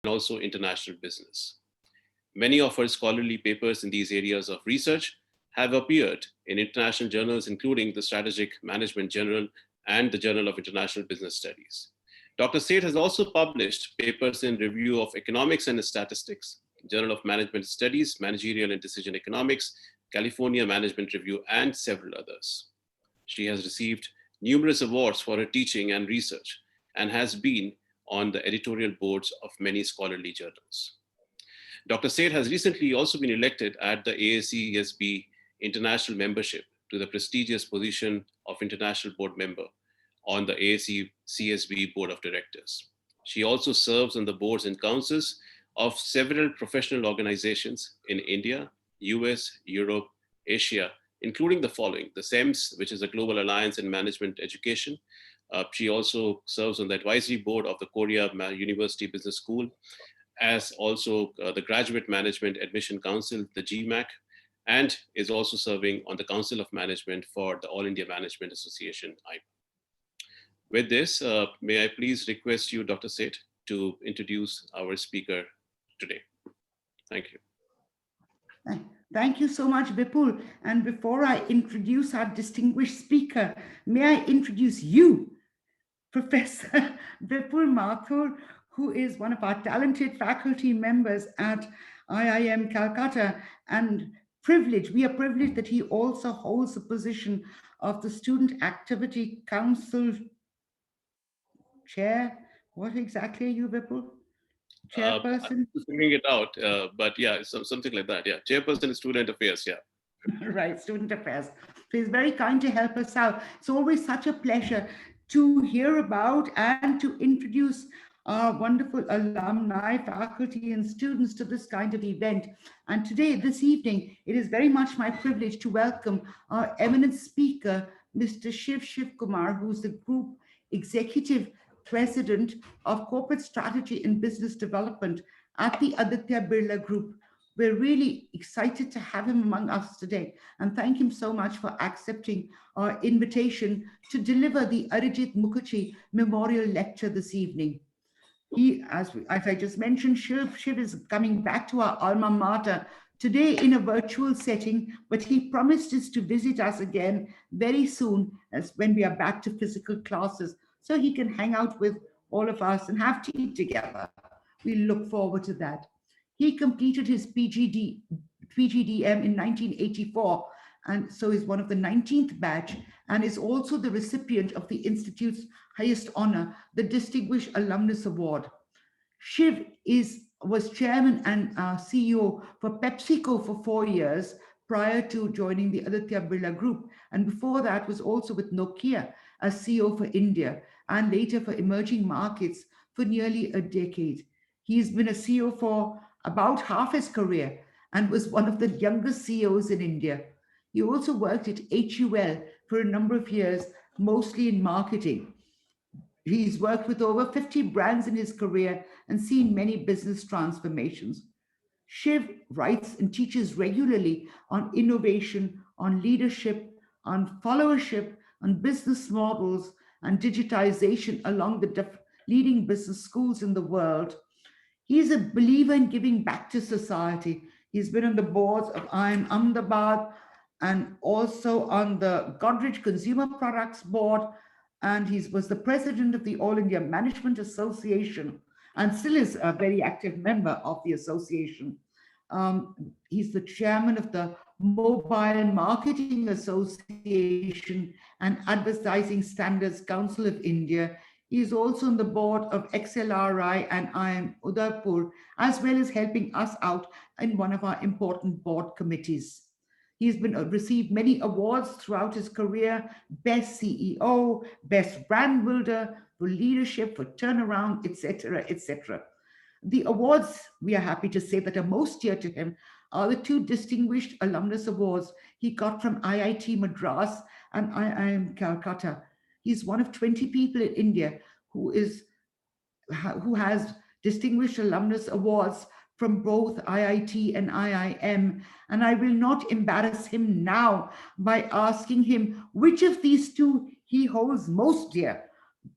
and also international business. Many of her scholarly papers in these areas of research have appeared in international journals, including the Strategic Management Journal and the Journal of International Business Studies. Dr. Seth has also published papers in Review of Economics and Statistics, Journal of Management Studies, Managerial and Decision Economics, California Management Review, and several others. She has received numerous awards for her teaching and research and has been on the editorial boards of many scholarly journals. Dr. Seth has recently also been elected at the AACSB International Membership to the prestigious position of International Board Member on the AACSB Board of Directors. She also serves on the boards and councils of several professional organizations in India, US, Europe, Asia, including the following: the SEMS, which is the Global Alliance in Management Education. She also serves on the advisory board of the Korea University Business School, as also the Graduate Management Admission Council, the GMAC, and is also serving on the Council of Management for the All India Management Association, IPA. With this, may I please request you, Dr. Seth, to introduce our speaker today. Thank you. Thank you so much, Vipul. And before I introduce our distinguished speaker, may I introduce you, Professor Vipul Mathur, who is one of our talented faculty members at IIM Calcutta, and we are privileged that he also holds the position of the Student Activity Council Chair. What exactly are you, Vipul? Chairperson? Figuring it out, but yeah, something like that. Yeah, Chairperson is Student Affairs. Yeah. Right, Student Affairs. So he's very kind to help us out. It's always such a pleasure to hear about and to introduce our wonderful alumni, faculty, and students to this kind of event. And today, this evening, it is very much my privilege to welcome our eminent speaker, Mr. Shiv Kumar, who's the Group Executive President of Corporate Strategy and Business Development at the Aditya Birla Group. We're really excited to have him among us today, and thank him so much for accepting our invitation to deliver the Arijit Mukherji Memorial Lecture this evening. He, as I just mentioned, Shiv is coming back to our alma mater today in a virtual setting, but he promised us to visit us again very soon, as when we are back to physical classes, so he can hang out with all of us and have tea together. We look forward to that. He completed his PGDM in 1984, and so is one of the 19th batch, and is also the recipient of the Institute's highest honor, the Distinguished Alumnus Award. Shiv was chairman and CEO for PepsiCo for 4 years prior to joining the Aditya Birla Group, and before that was also with Nokia as CEO for India and later for emerging markets for nearly a decade. He's been a CEO for about half his career and was one of the youngest CEOs in India. He also worked at HUL for a number of years, mostly in marketing. He's worked with over 50 brands in his career and seen many business transformations. Shiv writes and teaches regularly on innovation, on leadership, on followership, on business models, and digitization along the leading business schools in the world. He's a believer in giving back to society. He's been on the boards of IIM Ahmedabad and also on the Godrej Consumer Products Board. And he was the president of the All India Management Association and still is a very active member of the association. He's the chairman of the Mobile Marketing Association and Advertising Standards Council of India. He is also on the board of XLRI and IIM Udaipur, as well as helping us out in one of our important board committees. He's received many awards throughout his career: Best CEO, Best Brand Builder, for leadership, for turnaround, etc., etc. The awards, we are happy to say, that are most dear to him are the 2 Distinguished Alumnus Awards he got from IIT Madras and IIM Calcutta. He's one of 20 people in India who has Distinguished Alumnus Awards from both IIT and IIM. And I will not embarrass him now by asking him which of these 2 he holds most dear.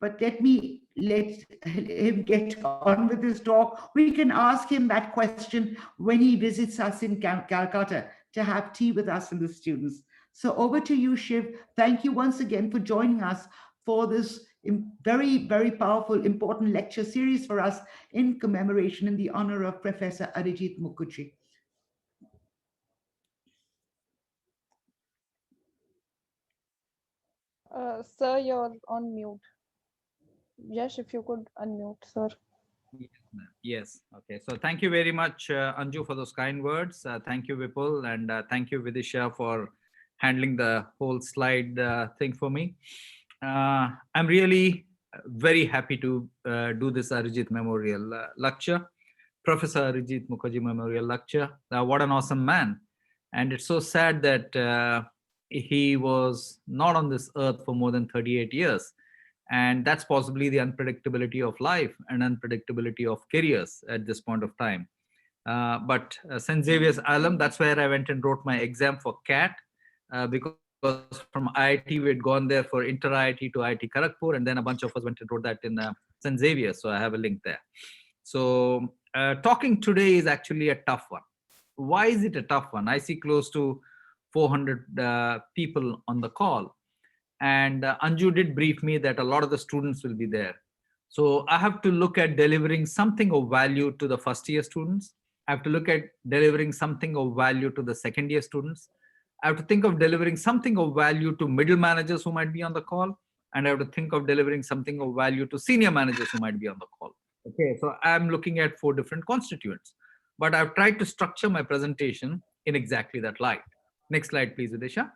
But let me let him get on with his talk. We can ask him that question when he visits us in Calcutta to have tea with us and the students. So over to you, Shiv. Thank you once again for joining us for this very, very powerful, important lecture series for us in commemoration in the honor of Professor Arijit Mukherji. Sir, you're on mute. Yes, if you could unmute, sir. Yes, ma'am. Yes. Okay. So thank you very much, Anju, for those kind words. Thank you, Vipul, and thank you, Vidisha, for handling the whole slide thing for me. I'm really very happy to do this Arijit Memorial lecture, Professor Arijit Mukherjee Memorial Lecture. What an awesome man. And it's so sad that he was not on this earth for more than 38 years. And that's possibly the unpredictability of life and unpredictability of careers at this point of time. But St. Xavier's Alum, that's where I went and wrote my exam for CAT, because from IIT we had gone there for inter-IIT to IIT Kharagpur, and then a bunch of us went and wrote that in St. Xavier. So I have a link there. So talking today is actually a tough one. Why is it a tough one? I see close to 400 people on the call. And Anju did brief me that a lot of the students will be there. So I have to look at delivering something of value to the first year students. I have to look at delivering something of value to the second year students. I have to think of delivering something of value to middle managers who might be on the call. And I have to think of delivering something of value to senior managers who might be on the call. Okay, so I'm looking at 4 different constituents. But I've tried to structure my presentation in exactly that light. Next slide, please, Vidisha.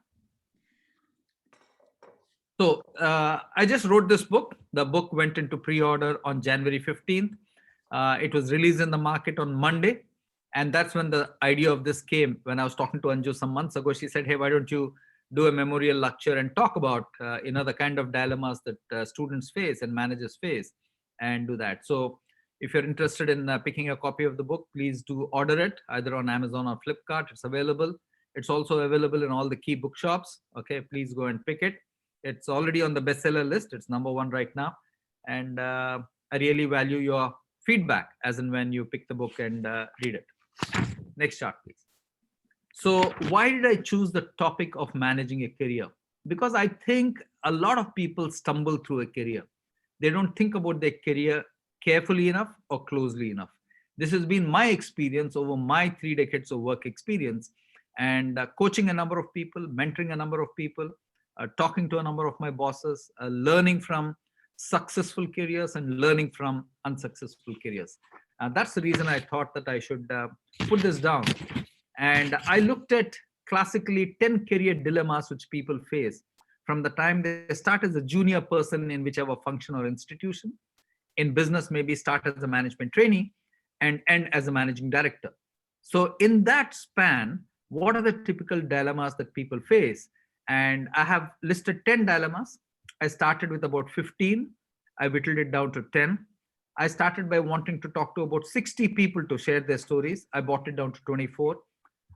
So I just wrote this book. The book went into pre-order on January 15th. It was released in the market on Monday. And that's when the idea of this came. When I was talking to Anju some months ago, she said, hey, why don't you do a memorial lecture and talk about the kind of dilemmas that students face and managers face, and do that. So if you're interested in picking a copy of the book, please do order it either on Amazon or Flipkart. It's available. It's also available in all the key bookshops. Okay, please go and pick it. It's already on the bestseller list. It's #1 right now. And I really value your feedback as and when you pick the book and read it. Next chart, please. So why did I choose the topic of managing a career? Because I think a lot of people stumble through a career. They don't think about their career carefully enough or closely enough. This has been my experience over my 3 decades of work experience, and coaching a number of people, mentoring a number of people, talking to a number of my bosses, learning from successful careers and learning from unsuccessful careers. That's the reason I thought that I should put this down. And I looked at classically 10 career dilemmas which people face from the time they start as a junior person in whichever function or institution. In business, maybe start as a management trainee and end as a managing director. So in that span, what are the typical dilemmas that people face? And I have listed 10 dilemmas. I started with about 15. I whittled it down to 10. I started by wanting to talk to about 60 people to share their stories. I brought it down to 24.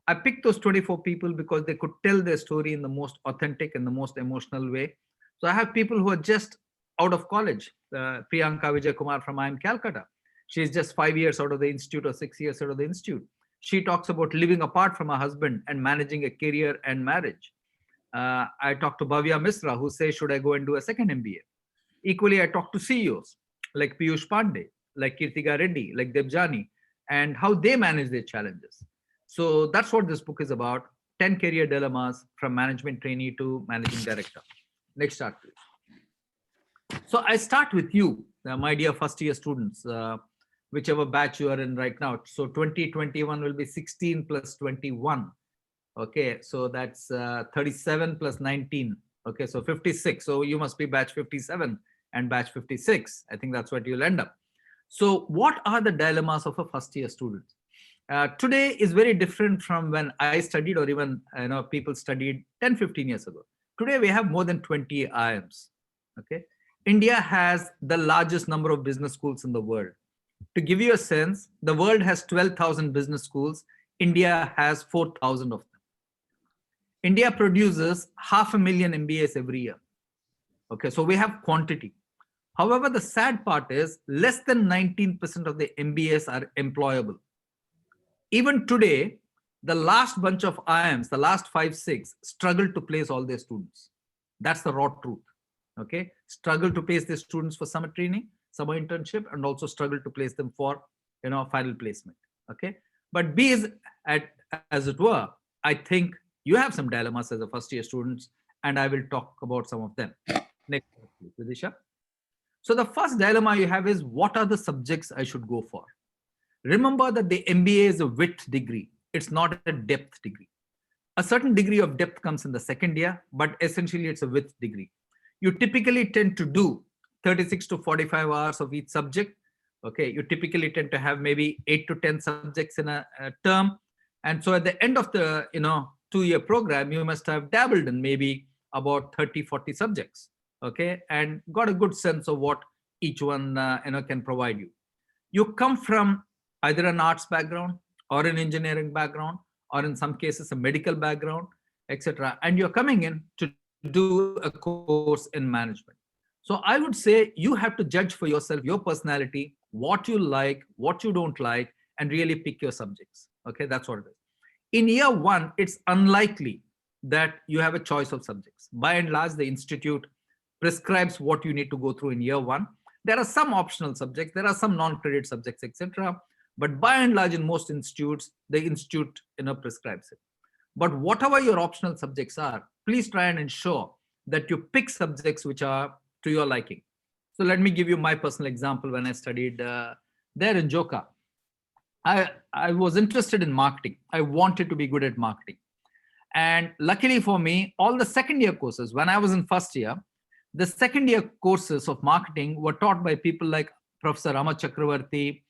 I picked those 24 people because they could tell their story in the most authentic and the most emotional way. So I have people who are just out of college. Priyanka Vijay Kumar from IIM Calcutta. She's just 5 years out of the institute or 6 years out of the institute. She talks about living apart from her husband and managing a career and marriage. I talked to Bhavya Misra, who says, should I go and do a second MBA? Equally, I talked to CEOs like Piyush Pandey, like Kirtika Reddy, like Debjani, and how they manage their challenges. So that's what this book is about, 10 career dilemmas from management trainee to managing director. Next chart, please. So I start with you, my dear first year students, whichever batch you are in right now. So 2021 will be 16 plus 21. Okay, so that's 37 plus 19. Okay, so 56. So you must be batch 57 and batch 56. I think that's what you'll end up. So what are the dilemmas of a first year student? Today is very different from when I studied, or even people studied 10, 15 years ago. Today we have more than 20 IIMs. Okay, India has the largest number of business schools in the world. To give you a sense, the world has 12,000 business schools. India has 4,000 of them. India produces 500,000 MBAs every year. Okay, so we have quantity. However, the sad part is less than 19% of the MBAs are employable. Even today, the last bunch of IIMs, the last 5, 6, struggle to place all their students. That's the raw truth. Okay, struggle to place their students for summer training, summer internship, and also struggle to place them for final placement. Okay, but as it were, I think you have some dilemmas as a first year students, and I will talk about some of them. Next, please, Vidisha. So the first dilemma you have is, what are the subjects I should go for? Remember that the MBA is a width degree. It's not a depth degree. A certain degree of depth comes in the second year, but essentially it's a width degree. You typically tend to do 36 to 45 hours of each subject. Okay, you typically tend to have maybe 8 to 10 subjects in a term. And so at the end of the 2-year program, you must have dabbled in maybe about 30, 40 subjects. Okay, and got a good sense of what each one can provide you. You come from either an arts background or an engineering background, or in some cases a medical background, etc. And you're coming in to do a course in management. So I would say you have to judge for yourself, your personality, what you like, what you don't like, and really pick your subjects. Okay, that's what it is. In year 1, it's unlikely that you have a choice of subjects. By and large, the institute prescribes what you need to go through in year 1. There are some optional subjects, there are some non-credit subjects, etc. But by and large, in most institutes, the institute prescribes it. But whatever your optional subjects are, please try and ensure that you pick subjects which are to your liking. So let me give you my personal example. When I studied there in Joka, I was interested in marketing. I wanted to be good at marketing. And luckily for me, all the second year courses, when I was in first year, the second year courses of marketing were taught by people like Professor Rama Chakravarti,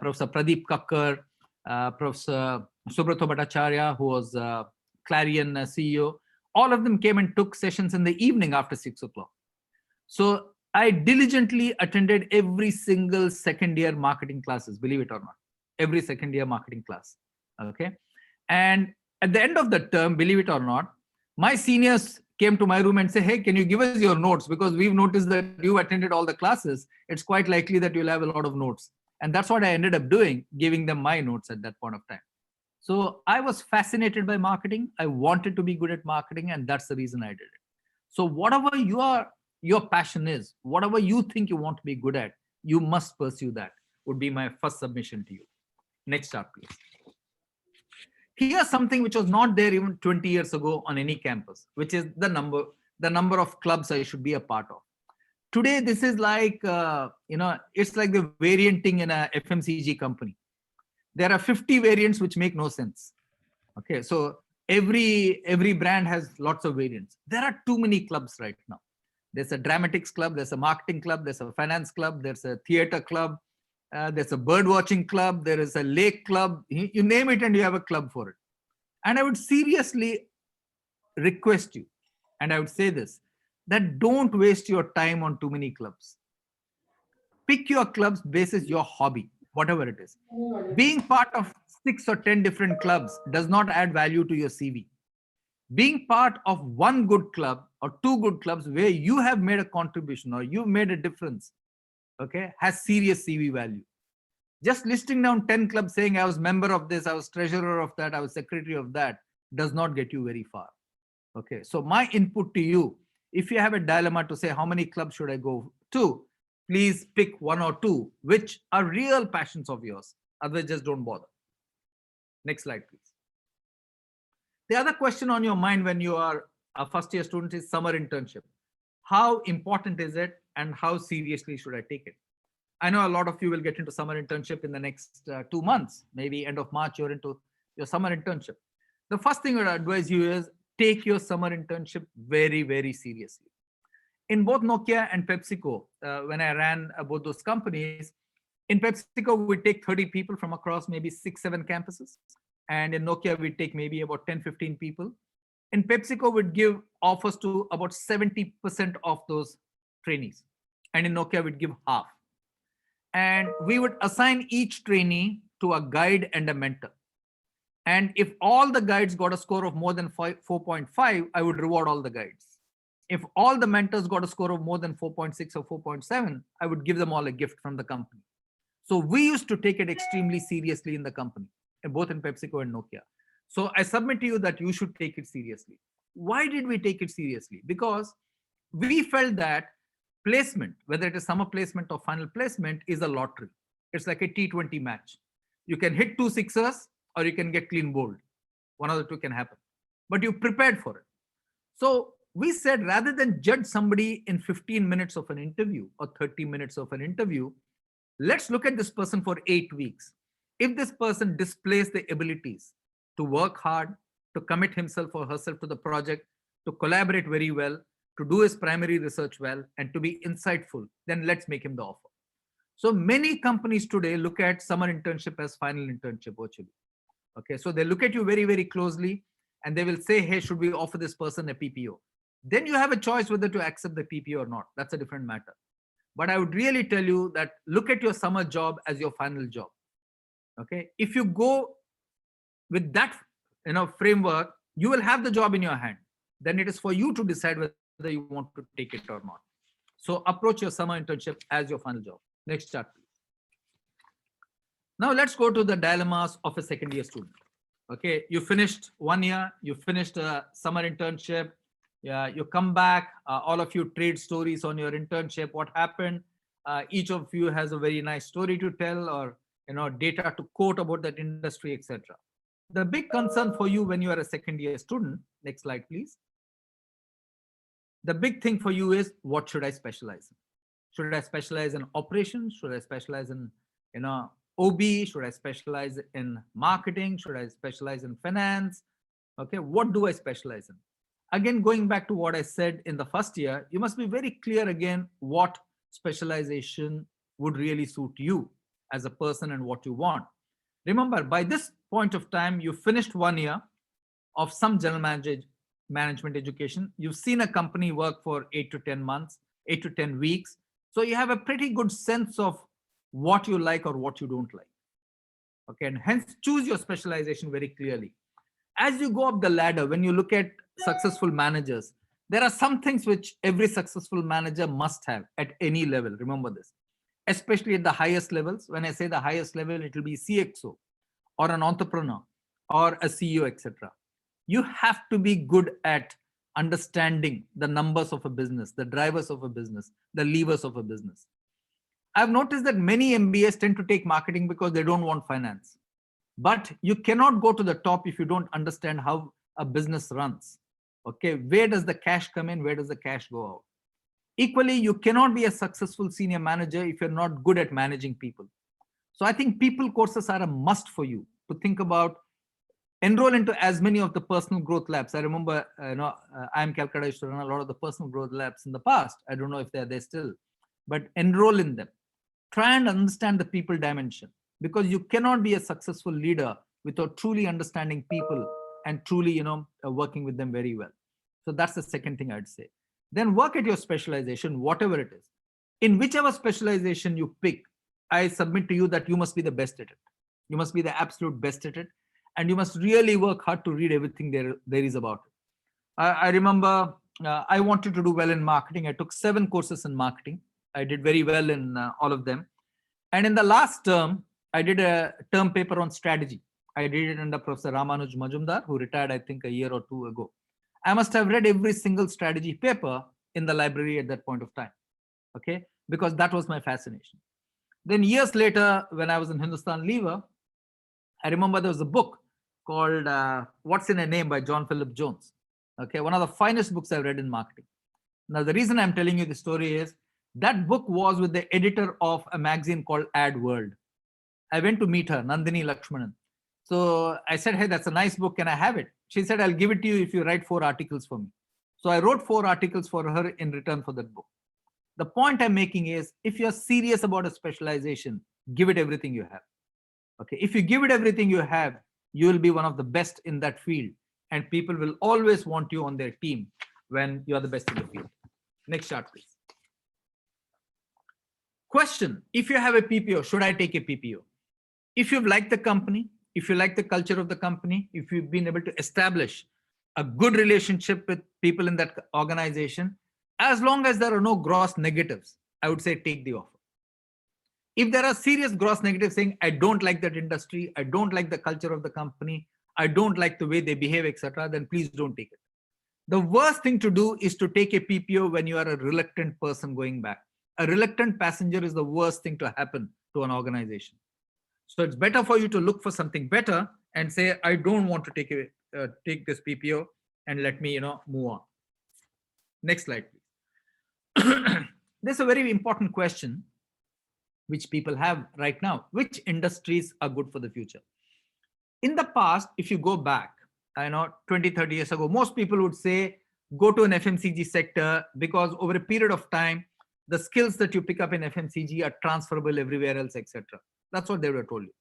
Professor Pradeep Kakkar, Professor Subrato Bhattacharya, who was Clarion CEO. All of them came and took sessions in the evening after 6 o'clock. So I diligently attended every single second year marketing classes, believe it or not, every second year marketing class. Okay. And at the end of the term, believe it or not, my seniors came to my room and say, hey, can you give us your notes? Because we've noticed that you attended all the classes. It's quite likely that you'll have a lot of notes. And that's what I ended up doing, giving them my notes at that point of time. So I was fascinated by marketing. I wanted to be good at marketing, and that's the reason I did it. So whatever your passion is, whatever you think you want to be good at, you must pursue that, would be my first submission to you. Next chart, please. Here's something which was not there even 20 years ago on any campus, which is the number of clubs I should be a part of. Today, this is like, it's like the varianting in a FMCG company. There are 50 variants which make no sense. Okay, so every brand has lots of variants. There are too many clubs right now. There's a dramatics club, there's a marketing club, there's a finance club, there's a theater club, there's a bird watching club, there is a lake club. You name it and you have a club for it. And I would seriously request you, and I would say this, that don't waste your time on too many clubs. Pick your clubs basis your hobby, whatever it is. Being part of 6 or 10 different clubs does not add value to your CV. Being part of one good club or 2 good clubs where you have made a contribution or you've made a difference, okay, has serious CV value. Just listing down 10 clubs saying I was member of this, I was treasurer of that, I was secretary of that, does not get you very far. Okay, so my input to you, if you have a dilemma to say how many clubs should I go to, please pick 1 or 2 which are real passions of yours. Otherwise, just don't bother. Next slide, please. The other question on your mind when you are a first year student is summer internship. How important is it and how seriously should I take it? I know a lot of you will get into summer internship in the next 2 months. Maybe end of March, you're into your summer internship. The first thing I would advise you is take your summer internship very, very seriously. In both Nokia and PepsiCo, when I ran both those companies, in PepsiCo, we take 30 people from across maybe 6-7 campuses. And in Nokia, we take maybe about 10-15 people. In PepsiCo, we'd give offers to about 70% of those trainees. And in Nokia, we'd give half. And we would assign each trainee to a guide and a mentor. And if all the guides got a score of more than 4.5, I would reward all the guides. If all the mentors got a score of more than 4.6 or 4.7, I would give them all a gift from the company. So we used to take it extremely seriously in the company, both in PepsiCo and Nokia. So I submit to you that you should take it seriously. Why did we take it seriously? Because we felt that placement, whether it is summer placement or final placement, is a lottery. It's like a T20 match. You can hit 2 sixers or you can get clean bowled. One of the two can happen. But you prepared for it. So we said, rather than judge somebody in 15 minutes of an interview or 30 minutes of an interview, let's look at this person for 8 weeks. If this person displays the abilities to work hard, to commit himself or herself to the project, to collaborate very well, to do his primary research well, and to be insightful, then let's make him the offer. So many companies today look at summer internship as final internship virtually. Okay, so they look at you very, very closely and they will say, hey, should we offer this person a PPO? Then you have a choice whether to accept the PPO or not. That's a different matter. But I would really tell you that look at your summer job as your final job. Okay, if you go with that framework, you will have the job in your hand. Then it is for you to decide whether you want to take it or not. So approach your summer internship as your final job. Next chart, please. Now let's go to the dilemmas of a second year student. Okay, you finished 1 year, you finished a summer internship. Yeah, you come back, all of you trade stories on your internship, what happened. Each of you has a very nice story to tell or data to quote about that industry, etc. The big concern for you when you are a second year student, next slide please. The big thing for you is, what should I specialize in? Should I specialize in operations? Should I specialize in OB? Should I specialize in marketing? Should I specialize in finance? Okay, what do I specialize in? Again, going back to what I said in the first year, you must be very clear again what specialization would really suit you as a person and what you want. Remember, by this point of time, you finished 1 year of some general management education. You've seen a company work for 8 to 10 months, 8 to 10 weeks. So you have a pretty good sense of what you like or what you don't like. Okay, and hence choose your specialization very clearly. As you go up the ladder, when you look at successful managers, there are some things which every successful manager must have at any level. Remember this, especially at the highest levels. When I say the highest level, it will be CXO or an entrepreneur or a CEO, etc. You have to be good at understanding the numbers of a business, the drivers of a business, the levers of a business. I've noticed that many MBAs tend to take marketing because they don't want finance. But you cannot go to the top if you don't understand how a business runs. Okay, where does the cash come in? Where does the cash go out? Equally, you cannot be a successful senior manager if you're not good at managing people. So I think people courses are a must for you to think about. Enroll into as many of the personal growth labs. I remember, IIM Calcutta used to run a lot of the personal growth labs in the past. I don't know if they're there still, but enroll in them. Try and understand the people dimension, because you cannot be a successful leader without truly understanding people and truly, working with them very well. So that's the second thing I'd say. Then work at your specialization, whatever it is. In whichever specialization you pick, I submit to you that you must be the best at it. You must be the absolute best at it. And you must really work hard to read everything there is about it. I remember I wanted to do well in marketing. I took 7 courses in marketing. I did very well in all of them. And in the last term, I did a term paper on strategy. I did it under Professor Ramanuj Majumdar, who retired, I think, a year or 2 ago. I must have read every single strategy paper in the library at that point of time, okay? Because that was my fascination. Then years later, when I was in Hindustan Lever, I remember there was a book called What's in a Name by John Philip Jones. Okay, one of the finest books I've read in marketing. Now, the reason I'm telling you the story is that book was with the editor of a magazine called Ad World. I went to meet her, Nandini Lakshmanan. So I said, hey, that's a nice book. Can I have it? She said, I'll give it to you if you write 4 articles for me. So I wrote 4 articles for her in return for that book. The point I'm making is, if you're serious about a specialization, give it everything you have. Okay, if you give it everything you have, you will be one of the best in that field, and people will always want you on their team when you are the best in the field. Next chart, please. Question: if you have a PPO, should I take a PPO? If you've liked the company, if you like the culture of the company, if you've been able to establish a good relationship with people in that organization, as long as there are no gross negatives, I would say take the offer. If there are serious gross negatives saying, I don't like that industry, I don't like the culture of the company, I don't like the way they behave, etc., then please don't take it. The worst thing to do is to take a PPO when you are a reluctant person going back. A reluctant passenger is the worst thing to happen to an organization. So it's better for you to look for something better and say, I don't want to take this PPO and let me, move on. Next slide, please. There's a very important question which people have right now. Which industries are good for the future? In the past, if you go back, 20, 30 years ago, most people would say, go to an FMCG sector because over a period of time, the skills that you pick up in FMCG are transferable everywhere else, etc. That's what they were told you.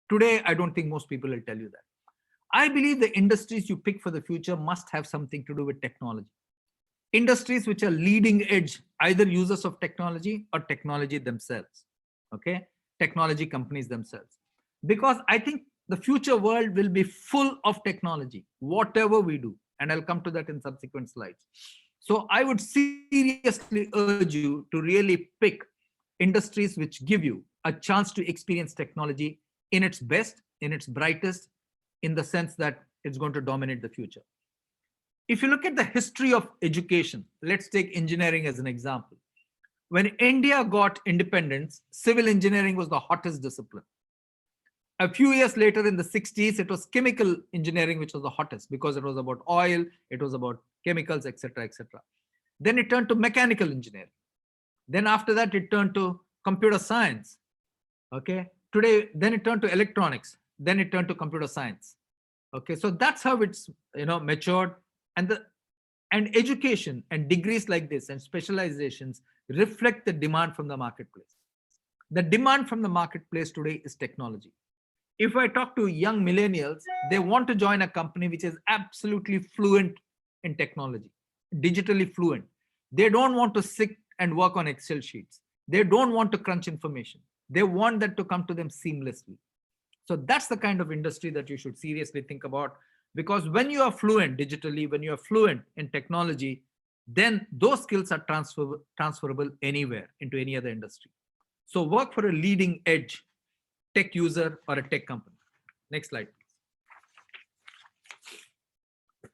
Today, I don't think most people will tell you that. I believe the industries you pick for the future must have something to do with technology. Industries which are leading edge, either users of technology or technology themselves. Okay, technology companies themselves. Because I think the future world will be full of technology, whatever we do. And I'll come to that in subsequent slides. So I would seriously urge you to really pick industries which give you a chance to experience technology in its best, in its brightest, in the sense that it's going to dominate the future. If you look at the history of education, let's take engineering as an example. When India got independence, civil engineering was the hottest discipline. A few years later in the 60s, it was chemical engineering, which was the hottest because it was about oil, it was about chemicals, etc., etc. Then it turned to mechanical engineering. Then after that, it turned to computer science. Okay. Today, then it turned to electronics. Then it turned to computer science. Okay. So that's how it's matured. And education and degrees like this and specializations reflect the demand from the marketplace. The demand from the marketplace today is technology. If I talk to young millennials, they want to join a company which is absolutely fluent in technology, digitally fluent. They don't want to sit and work on Excel sheets. They don't want to crunch information. They want that to come to them seamlessly. So that's the kind of industry that you should seriously think about, because when you are fluent digitally, when you are fluent in technology, then those skills are transferable anywhere into any other industry. So work for a leading edge tech user or a tech company. Next slide, please.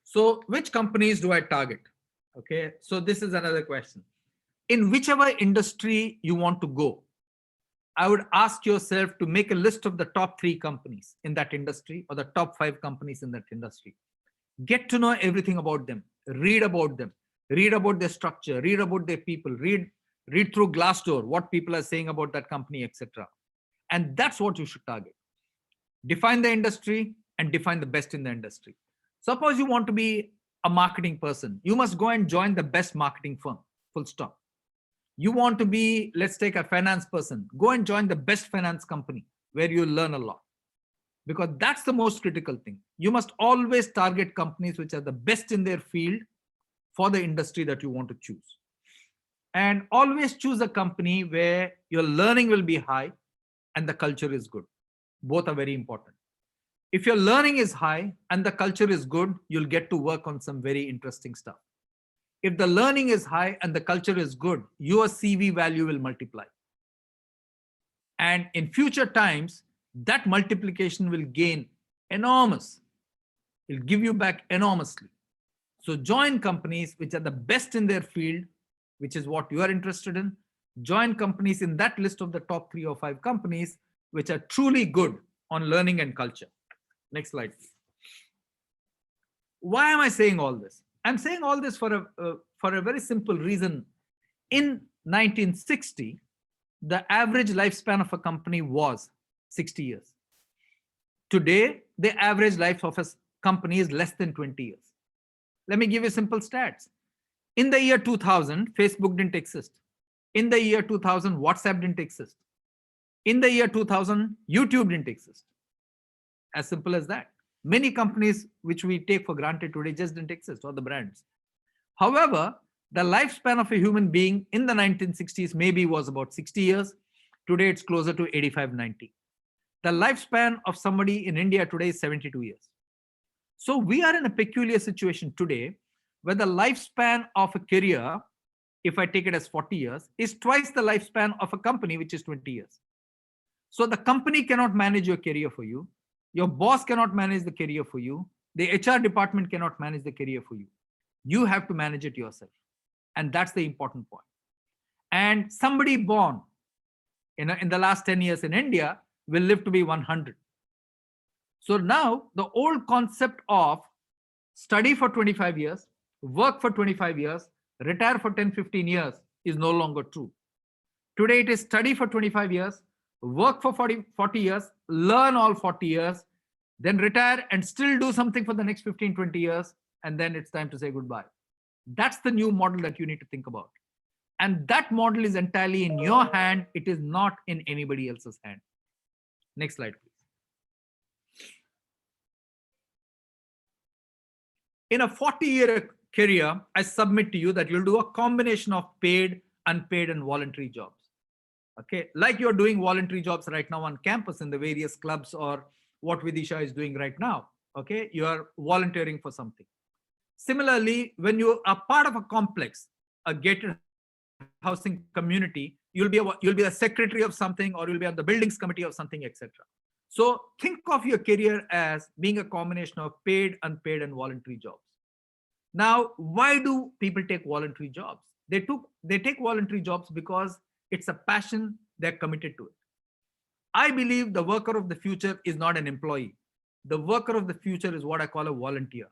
So which companies do I target? Okay, so this is another question. In whichever industry you want to go, I would ask yourself to make a list of the top 3 companies in that industry or the top 5 companies in that industry. Get to know everything about them, read about them, read about their structure, read about their people, read through Glassdoor, what people are saying about that company, etc. And that's what you should target. Define the industry and define the best in the industry. Suppose you want to be a marketing person, you must go and join the best marketing firm, full stop. You want to be, let's take a finance person, go and join the best finance company where you learn a lot. Because that's the most critical thing. You must always target companies which are the best in their field for the industry that you want to choose. And always choose a company where your learning will be high and the culture is good. Both are very important. If your learning is high and the culture is good, you'll get to work on some very interesting stuff. If the learning is high and the culture is good, your CV value will multiply. And in future times, that multiplication will gain enormous. It'll give you back enormously. So join companies which are the best in their field, which is what you are interested in. Join companies in that list of the top 3 or 5 companies which are truly good on learning and culture. Next slide. Why am I saying all this? I'm saying all this for a very simple reason. In 1960, the average lifespan of a company was 60 years. Today, the average life of a company is less than 20 years. Let me give you simple stats. In the year 2000, Facebook didn't exist. In the year 2000, WhatsApp didn't exist. In the year 2000, YouTube didn't exist. As simple as that. Many companies which we take for granted today just didn't exist, or the brands. However, the lifespan of a human being in the 1960s maybe was about 60 years. Today, it's closer to 85, 90. The lifespan of somebody in India today is 72 years. So we are in a peculiar situation today where the lifespan of a career, if I take it as 40 years, is twice the lifespan of a company, which is 20 years. So the company cannot manage your career for you. Your boss cannot manage the career for you. The HR department cannot manage the career for you. You have to manage it yourself. And that's the important point. And somebody born in the last 10 years in India will live to be 100. So now the old concept of study for 25 years, work for 25 years, retire for 10, 15 years is no longer true. Today it is study for 25 years, work for 40 years, learn all 40 years, then retire and still do something for the next 15, 20 years, and then it's time to say goodbye. That's the new model that you need to think about. And that model is entirely in your hand. It is not in anybody else's hand. Next slide, please. In a 40-year career, I submit to you that you'll do a combination of paid, unpaid, and voluntary jobs. Okay, like you're doing voluntary jobs right now on campus in the various clubs, or what Vidisha is doing right now. Okay, you are volunteering for something. Similarly, when you are part of a complex, a gated housing community, you'll be a secretary of something, or you'll be on the buildings committee of something, etc. So think of your career as being a combination of paid, unpaid, and voluntary jobs. Now, why do people take voluntary jobs? They take voluntary jobs because it's a passion, they're committed to it. I believe the worker of the future is not an employee. The worker of the future is what I call a volunteer.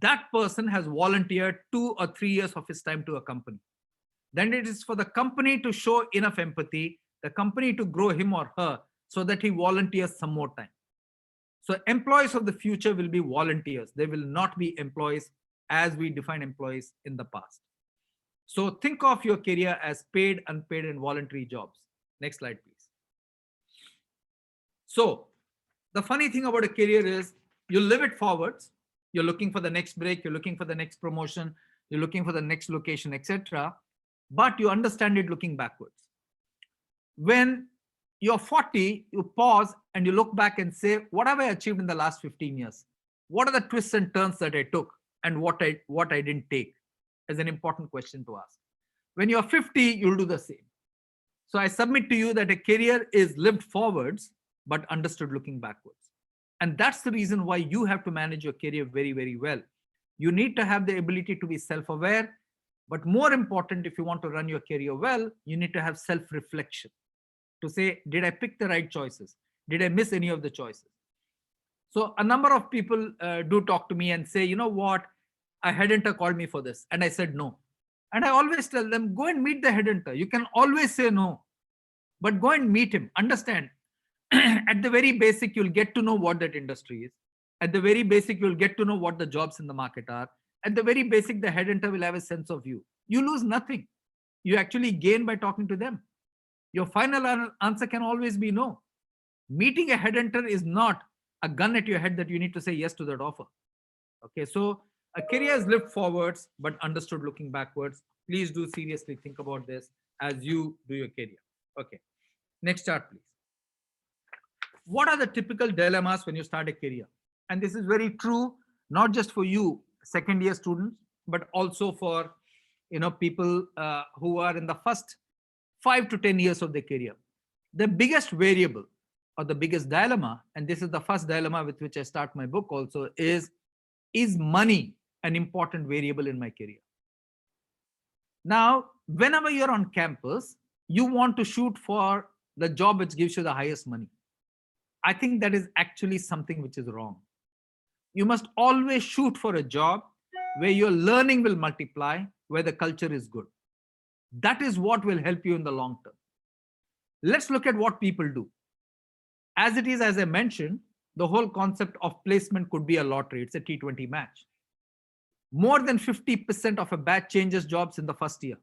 That person has volunteered 2 or 3 years of his time to a company. Then it is for the company to show enough empathy, the company to grow him or her so that he volunteers some more time. So employees of the future will be volunteers. They will not be employees as we define employees in the past. So think of your career as paid, unpaid, and voluntary jobs. Next slide, please. So the funny thing about a career is you live it forwards. You're looking for the next break. You're looking for the next promotion. You're looking for the next location, etc. But you understand it looking backwards. When you're 40, you pause and you look back and say, what have I achieved in the last 15 years? What are the twists and turns that I took, and what I didn't take? Is an important question to ask. When you're 50, you'll do the same. So I submit to you that a career is lived forwards, but understood looking backwards. And that's the reason why you have to manage your career very, very well. You need to have the ability to be self-aware, but more important, if you want to run your career well, you need to have self-reflection to say, did I pick the right choices? Did I miss any of the choices? So a number of people do talk to me and say, you know what, a headhunter called me for this. And I said no. And I always tell them, go and meet the headhunter. You can always say no, but go and meet him. Understand, at the very basic, you'll get to know what that industry is. At the very basic, you'll get to know what the jobs in the market are. At the very basic, the headhunter will have a sense of you. You lose nothing. You actually gain by talking to them. Your final answer can always be no. Meeting a headhunter is not a gun at your head that you need to say yes to that offer. Okay, so a career is lived forwards, but understood looking backwards. Please do seriously think about this as you do your career. Okay, next chart, please. What are the typical dilemmas when you start a career? And this is very true, not just for you, second year students, but also for people who are in the first 5 to 10 years of their career. The biggest variable or the biggest dilemma, and this is the first dilemma with which I start my book also, is money an important variable in my career? Now, whenever you're on campus, you want to shoot for the job which gives you the highest money. I think that is actually something which is wrong. You must always shoot for a job where your learning will multiply, where the culture is good. That is what will help you in the long term. Let's look at what people do. As it is, as I mentioned, the whole concept of placement could be a lottery. It's a T20 match. More than 50% of a batch changes jobs in the first year.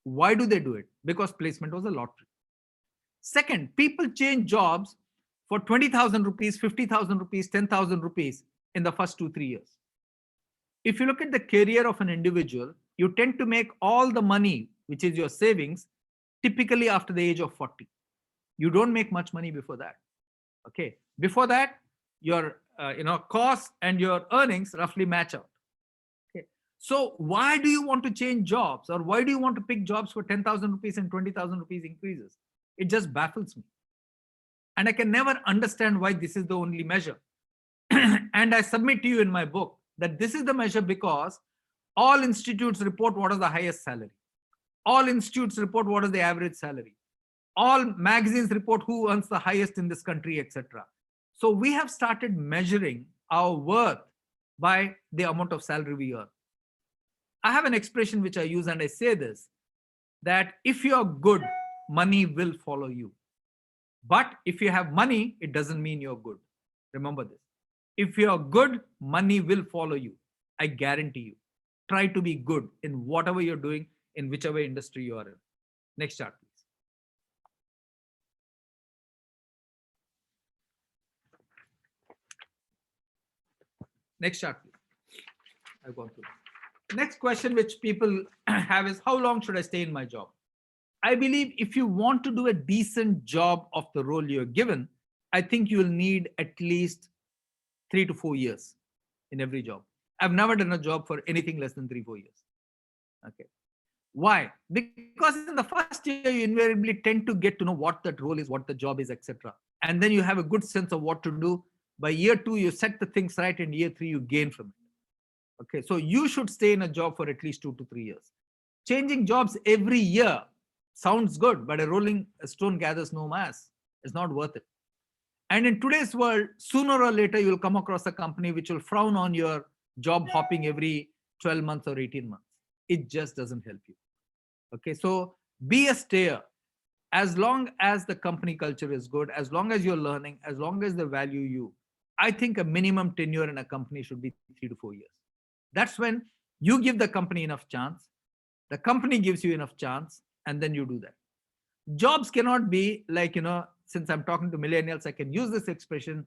Why do they do it? Because placement was a lottery. Second, people change jobs for 20,000 rupees, 50,000 rupees, 10,000 rupees in the first 2-3 years. If you look at the career of an individual, you tend to make all the money, which is your savings, typically after the age of 40. You don't make much money before that. Okay. Before that, your cost and your earnings roughly match out. Okay. So why do you want to change jobs, or why do you want to pick jobs for 10,000 rupees and 20,000 rupees increases? It just baffles me. And I can never understand why this is the only measure. And I submit to you in my book that this is the measure because all institutes report what is the highest salary. All institutes report what is the average salary. All magazines report who earns the highest in this country, etc. So we have started measuring our worth by the amount of salary we earn. I have an expression which I use, and I say this, that if you're good, money will follow you. But if you have money, it doesn't mean you're good. Remember this. If you're good, money will follow you. I guarantee you. Try to be good in whatever you're doing, in whichever industry you are in. Next chart, please. Next chart, please. I've gone through. The next question which people have is, how long should I stay in my job? I believe if you want to do a decent job of the role you're given, I think you will need at least 3 to 4 years in every job. I've never done a job for anything less than 3-4 years. Okay. Why? Because in the first year, you invariably tend to get to know what that role is, what the job is, etc. And then you have a good sense of what to do. By year 2, you set the things right, and year 3, you gain from it. Okay. So you should stay in a job for at least 2 to 3 years. Changing jobs every year sounds good, but a rolling stone gathers no mass. It's not worth it. And in today's world, sooner or later, you'll come across a company which will frown on your job hopping every 12 months or 18 months. It just doesn't help you. Okay, so be a stayer. As long as the company culture is good, as long as you're learning, as long as they value you, I think a minimum tenure in a company should be 3 to 4 years. That's when you give the company enough chance, the company gives you enough chance, and then you do that. Jobs cannot be like, since I'm talking to millennials, I can use this expression.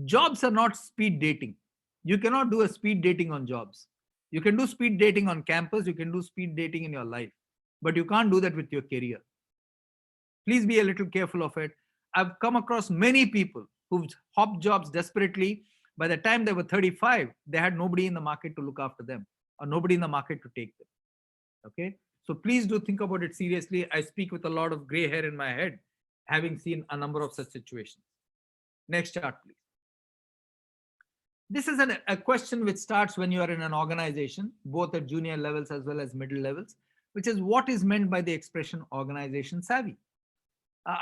Jobs are not speed dating. You cannot do a speed dating on jobs. You can do speed dating on campus. You can do speed dating in your life, but you can't do that with your career. Please be a little careful of it. I've come across many people who've hopped jobs desperately. By the time they were 35, they had nobody in the market to look after them, or nobody in the market to take them. Okay. So please do think about it seriously. I speak with a lot of gray hair in my head, having seen a number of such situations. Next chart, please. This is a question which starts when you are in an organization, both at junior levels as well as middle levels, which is what is meant by the expression organization savvy.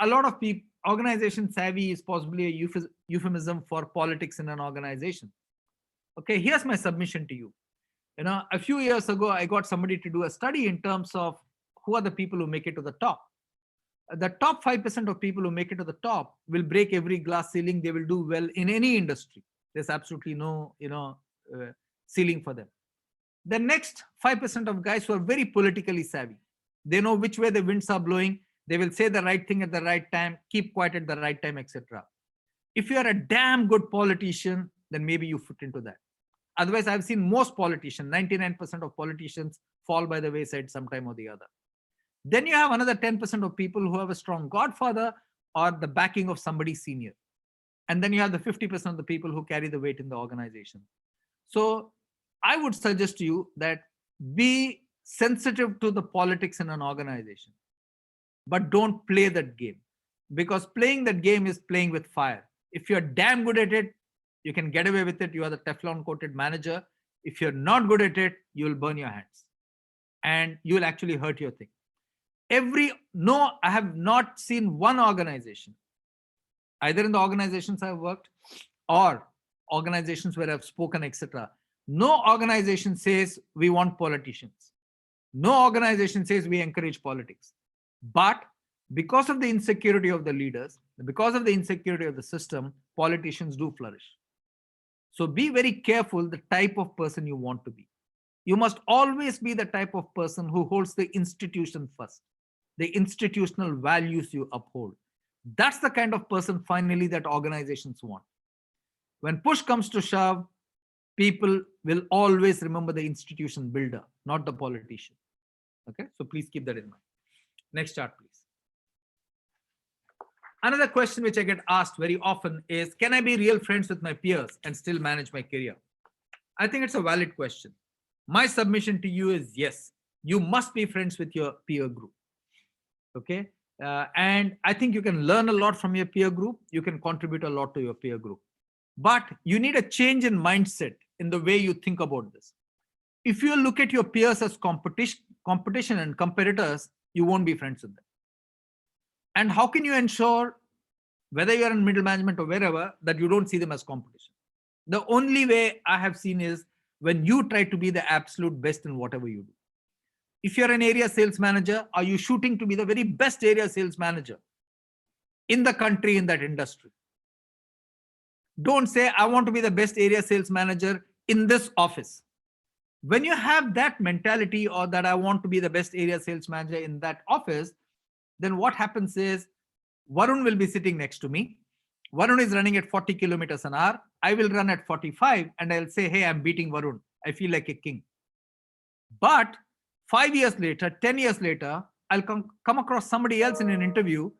A lot of people, organization savvy is possibly a euphemism for politics in an organization. Okay, here's my submission to you. A few years ago, I got somebody to do a study in terms of who are the people who make it to the top. The top 5% of people who make it to the top will break every glass ceiling. They will do well in any industry. There's absolutely no, ceiling for them. The next 5% of guys who are very politically savvy, they know which way the winds are blowing. They will say the right thing at the right time, keep quiet at the right time, etc. If you are a damn good politician, then maybe you fit into that. Otherwise, I've seen most politicians, 99% of politicians fall by the wayside sometime or the other. Then you have another 10% of people who have a strong godfather or the backing of somebody senior. And then you have the 50% of the people who carry the weight in the organization. So I would suggest to you that be sensitive to the politics in an organization, but don't play that game, because playing that game is playing with fire. If you're damn good at it, you can get away with it. You are the Teflon coated manager. If you're not good at it, you'll burn your hands and you'll actually hurt your thing. I have not seen one organization, either in the organizations I've worked or organizations where I've spoken, etc. No organization says we want politicians. No organization says we encourage politics. But because of the insecurity of the leaders, because of the insecurity of the system, politicians do flourish. So be very careful the type of person you want to be. You must always be the type of person who holds the institution first, the institutional values you uphold. That's the kind of person finally that organizations want. When push comes to shove, people will always remember the institution builder, not the politician. Okay, so please keep that in mind. Next chart, please. Another question which I get asked very often is, can I be real friends with my peers and still manage my career? I think it's a valid question. My submission to you is yes, you must be friends with your peer group. Okay. And I think you can learn a lot from your peer group. You can contribute a lot to your peer group. But you need a change in mindset in the way you think about this. If you look at your peers as competition and competitors, you won't be friends with them. And how can you ensure, whether you're in middle management or wherever, that you don't see them as competition? The only way I have seen is when you try to be the absolute best in whatever you do. If you're an area sales manager, are you shooting to be the very best area sales manager in the country, in that industry? Don't say, I want to be the best area sales manager in this office. When you have that mentality, or that I want to be the best area sales manager in that office, then what happens is Varun will be sitting next to me. Varun is running at 40 kilometers an hour. I will run at 45 and I'll say, hey, I'm beating Varun. I feel like a king. But 5 years later, 10 years later, I'll come across somebody else in an interview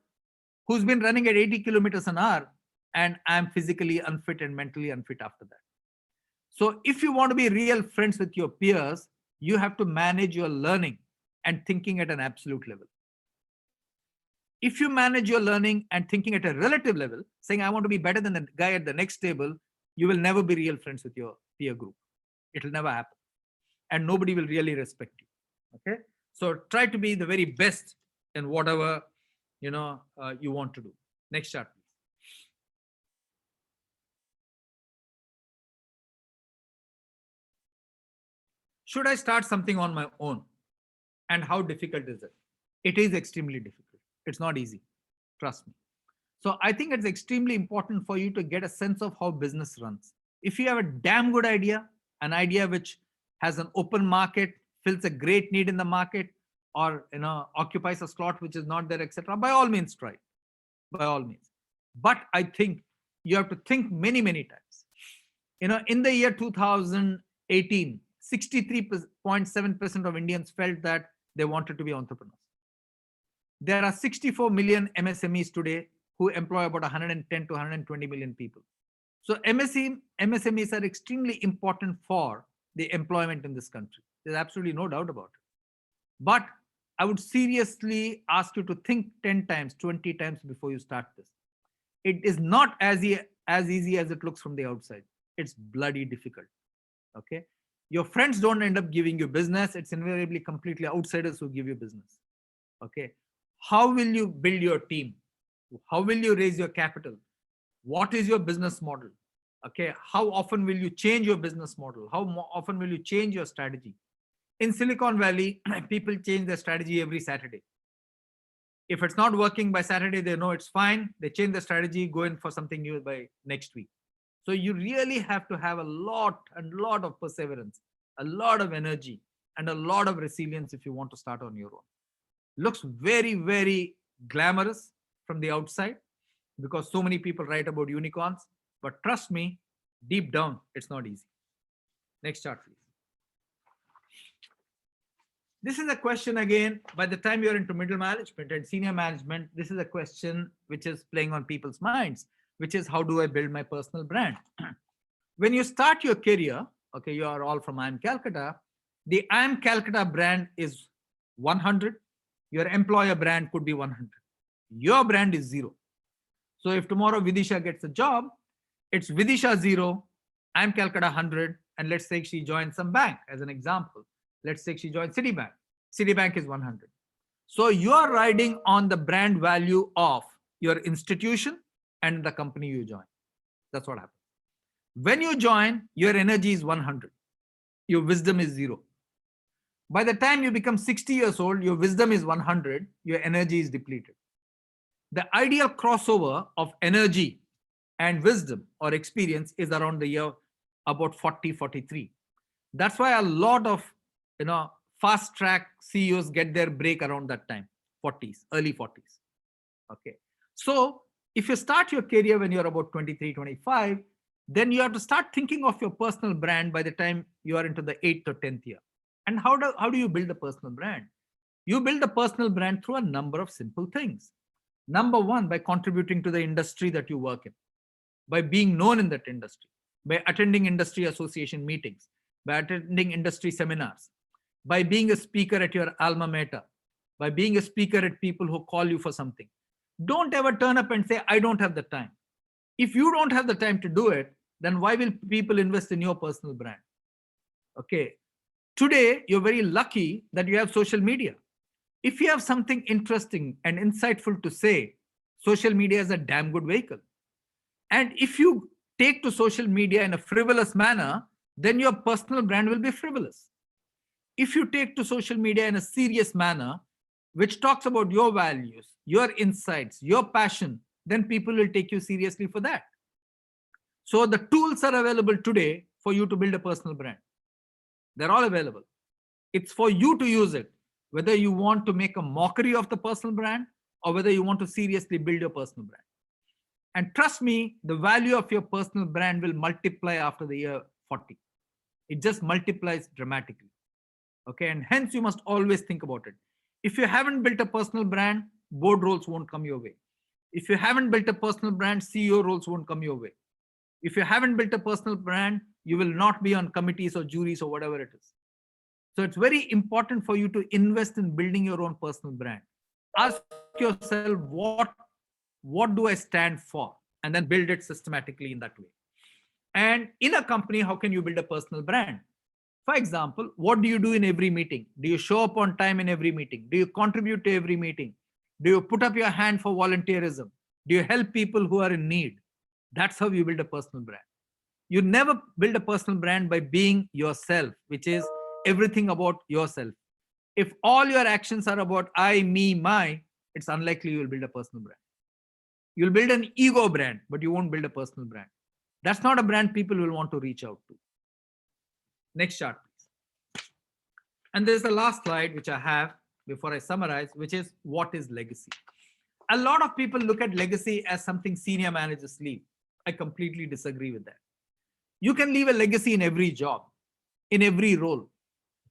who's been running at 80 kilometers an hour, and I'm physically unfit and mentally unfit after that. So if you want to be real friends with your peers, you have to manage your learning and thinking at an absolute level. If you manage your learning and thinking at a relative level, saying, I want to be better than the guy at the next table, you will never be real friends with your peer group. It will never happen. And nobody will really respect you. Okay. So try to be the very best in whatever, you want to do. Next chart, please. Should I start something on my own? And how difficult is it? It is extremely difficult. It's not easy. Trust me. So I think it's extremely important for you to get a sense of how business runs. If you have a damn good idea, an idea which has an open market, fills a great need in the market, or occupies a slot which is not there, etc., by all means try. By all means. But I think you have to think many, many times. In the year 2018, 63.7% of Indians felt that they wanted to be entrepreneurs. There are 64 million MSMEs today who employ about 110 to 120 million people. So MSMEs are extremely important for the employment in this country. There's absolutely no doubt about it. But I would seriously ask you to think 10 times, 20 times before you start this. It is not as easy as it looks from the outside. It's bloody difficult. Okay. Your friends don't end up giving you business. It's invariably completely outsiders who give you business. Okay. How will you build your team? How will you raise your capital? What is your business model? Okay. How often will you change your business model? How often will you change your strategy? In Silicon Valley, people change their strategy every Saturday. If it's not working by Saturday, they know it's fine. They change the strategy, go in for something new by next week. So you really have to have a lot of perseverance, a lot of energy, and a lot of resilience if you want to start on your own. Looks very, very glamorous from the outside because so many people write about unicorns. But trust me, deep down, it's not easy. Next chart, please. This is a question again, by the time you're into middle management and senior management, this is a question which is playing on people's minds, which is, how do I build my personal brand? When you start your career, okay, you are all from IIM Calcutta, the IIM Calcutta brand is 100. Your employer brand could be 100. Your brand is 0. So if tomorrow Vidisha gets a job, it's Vidisha 0, IIM Calcutta 100, and let's say she joins some bank as an example. Let's say she joins Citibank. Citibank is 100. So you are riding on the brand value of your institution and the company you join. That's what happens. When you join, your energy is 100. Your wisdom is 0. By the time you become 60 years old, your wisdom is 100. Your energy is depleted. The ideal crossover of energy and wisdom or experience is around the year about 40, 43. That's why a lot of fast track CEOs get their break around that time, 40s, early 40s. Okay. So if you start your career when you're about 23, 25, then you have to start thinking of your personal brand by the time you are into the 8th or 10th year. And how do you build a personal brand? You build a personal brand through a number of simple things. Number one, by contributing to the industry that you work in, by being known in that industry, by attending industry association meetings, by attending industry seminars, by being a speaker at your alma mater, by being a speaker at people who call you for something. Don't ever turn up and say, I don't have the time. If you don't have the time to do it, then why will people invest in your personal brand? Okay. Today, you're very lucky that you have social media. If you have something interesting and insightful to say, social media is a damn good vehicle. And if you take to social media in a frivolous manner, then your personal brand will be frivolous. If you take to social media in a serious manner, which talks about your values, your insights, your passion, then people will take you seriously for that. So the tools are available today for you to build a personal brand. They're all available. It's for you to use it, whether you want to make a mockery of the personal brand or whether you want to seriously build your personal brand. And trust me, the value of your personal brand will multiply after the year 40. It just multiplies dramatically. Okay, and hence you must always think about it. If you haven't built a personal brand, board roles won't come your way. If you haven't built a personal brand, CEO roles won't come your way. If you haven't built a personal brand, you will not be on committees or juries or whatever it is. So it's very important for you to invest in building your own personal brand. Ask yourself, what do I stand for? And then build it systematically in that way. And in a company, how can you build a personal brand? For example, what do you do in every meeting? Do you show up on time in every meeting? Do you contribute to every meeting? Do you put up your hand for volunteerism? Do you help people who are in need? That's how you build a personal brand. You never build a personal brand by being yourself, which is everything about yourself. If all your actions are about I, me, my, it's unlikely you will build a personal brand. You'll build an ego brand, but you won't build a personal brand. That's not a brand people will want to reach out to. Next chart, please. And there's the last slide, which I have before I summarize, which is what is legacy? A lot of people look at legacy as something senior managers leave. I completely disagree with that. You can leave a legacy in every job, in every role.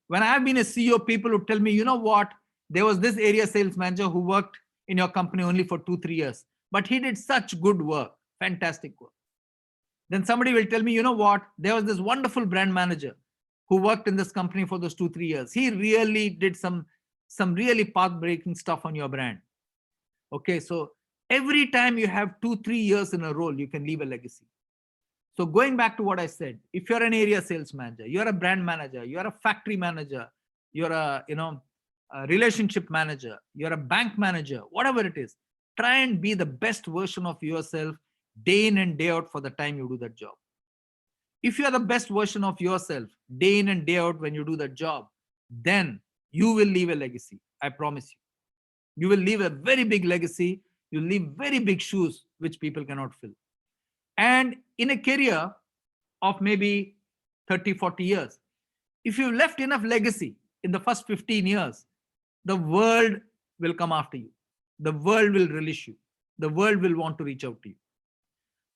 When I've been a CEO, people would tell me, you know what? There was this area sales manager who worked in your company only for 2-3 years, but he did such good work, fantastic work. Then somebody will tell me, you know what? There was this wonderful brand manager who worked in this company for those 2-3 years. He really did some really path-breaking stuff on your brand. Okay, so every time you have 2-3 years in a role, you can leave a legacy. So going back to what I said, if you're an area sales manager, you're a brand manager, you're a factory manager, you're a relationship manager, you're a bank manager, whatever it is, try and be the best version of yourself day in and day out for the time you do that job. If you're the best version of yourself day in and day out when you do that job, then you will leave a legacy. I promise you. You will leave a very big legacy. You'll leave very big shoes, which people cannot fill. And in a career of maybe 30-40 years, if you left enough legacy in the first 15 years, the world will come after you. The world will relish you. The world will want to reach out to you.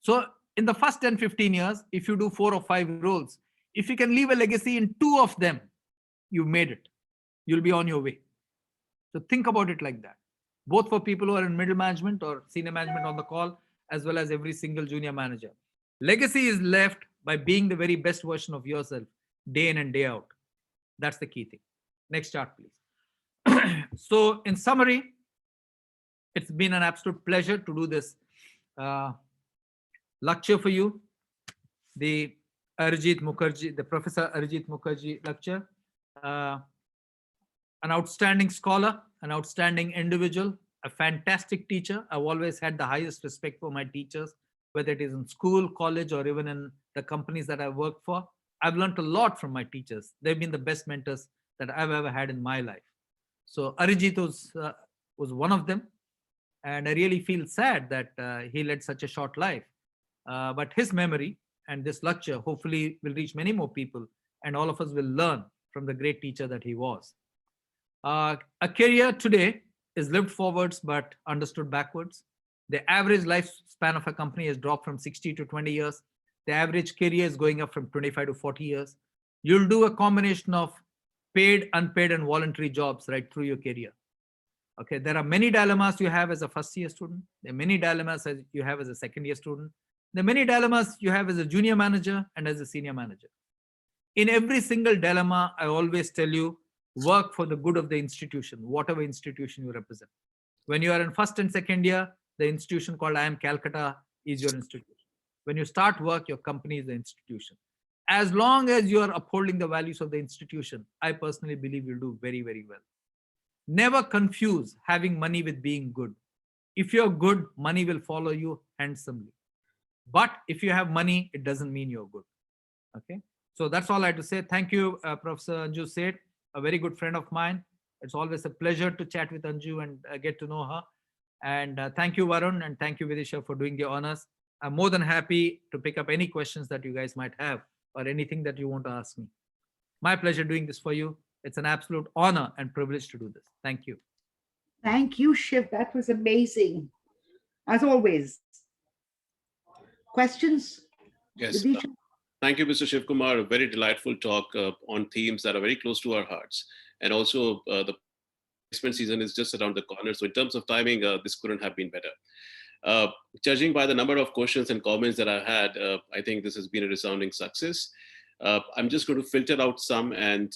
So in the first 10-15 years, if you do 4 or 5 roles, if you can leave a legacy in 2 of them, you've made it. You'll be on your way. So think about it like that, both for people who are in middle management or senior management on the call, as well as every single junior manager. Legacy is left by being the very best version of yourself day in and day out. That's the key thing. Next chart, please. So in summary, it's been an absolute pleasure to do this lecture for you. The Arijit Mukherji, the Professor Arijit Mukherji lecture. An outstanding scholar, an outstanding individual, a fantastic teacher. I've always had the highest respect for my teachers, whether it is in school, college, or even in the companies that I've worked for. I've learned a lot from my teachers. They've been the best mentors that I've ever had in my life. So Arijit was one of them. And I really feel sad that he led such a short life. But his memory and this lecture hopefully will reach many more people, and all of us will learn from the great teacher that he was. A career today is lived forwards but understood backwards. The average lifespan of a company has dropped from 60 to 20 years. The average career is going up from 25 to 40 years. You'll do a combination of paid, unpaid, and voluntary jobs right through your career. Okay, there are many dilemmas you have as a first year student. There are many dilemmas as you have as a second year student. There are many dilemmas you have as a junior manager and as a senior manager. In every single dilemma, I always tell you, work for the good of the institution, whatever institution you represent. When you are in first and second year, the institution called IIM Calcutta is your institution. When you start work, your company is the institution. As long as you are upholding the values of the institution, I personally believe you'll do very, very well. Never confuse having money with being good. If you're good, money will follow you handsomely. But if you have money, it doesn't mean you're good. Okay. So that's all I had to say. Thank you, Professor Anju Seth, a very good friend of mine. It's always a pleasure to chat with Anju and get to know her. And thank you, Varun, and thank you, Vidisha, for doing the honors. I'm more than happy to pick up any questions that you guys might have or anything that you want to ask me. My pleasure doing this for you. It's an absolute honor and privilege to do this. Thank you. Thank you, Shiv. That was amazing. As always. Questions? Yes. Vidisha? Thank you, Mr. Shivkumar. A very delightful talk on themes that are very close to our hearts. And also, the placement season is just around the corner. So in terms of timing, this couldn't have been better. Judging by the number of questions and comments that I had, I think this has been a resounding success. I'm just going to filter out some and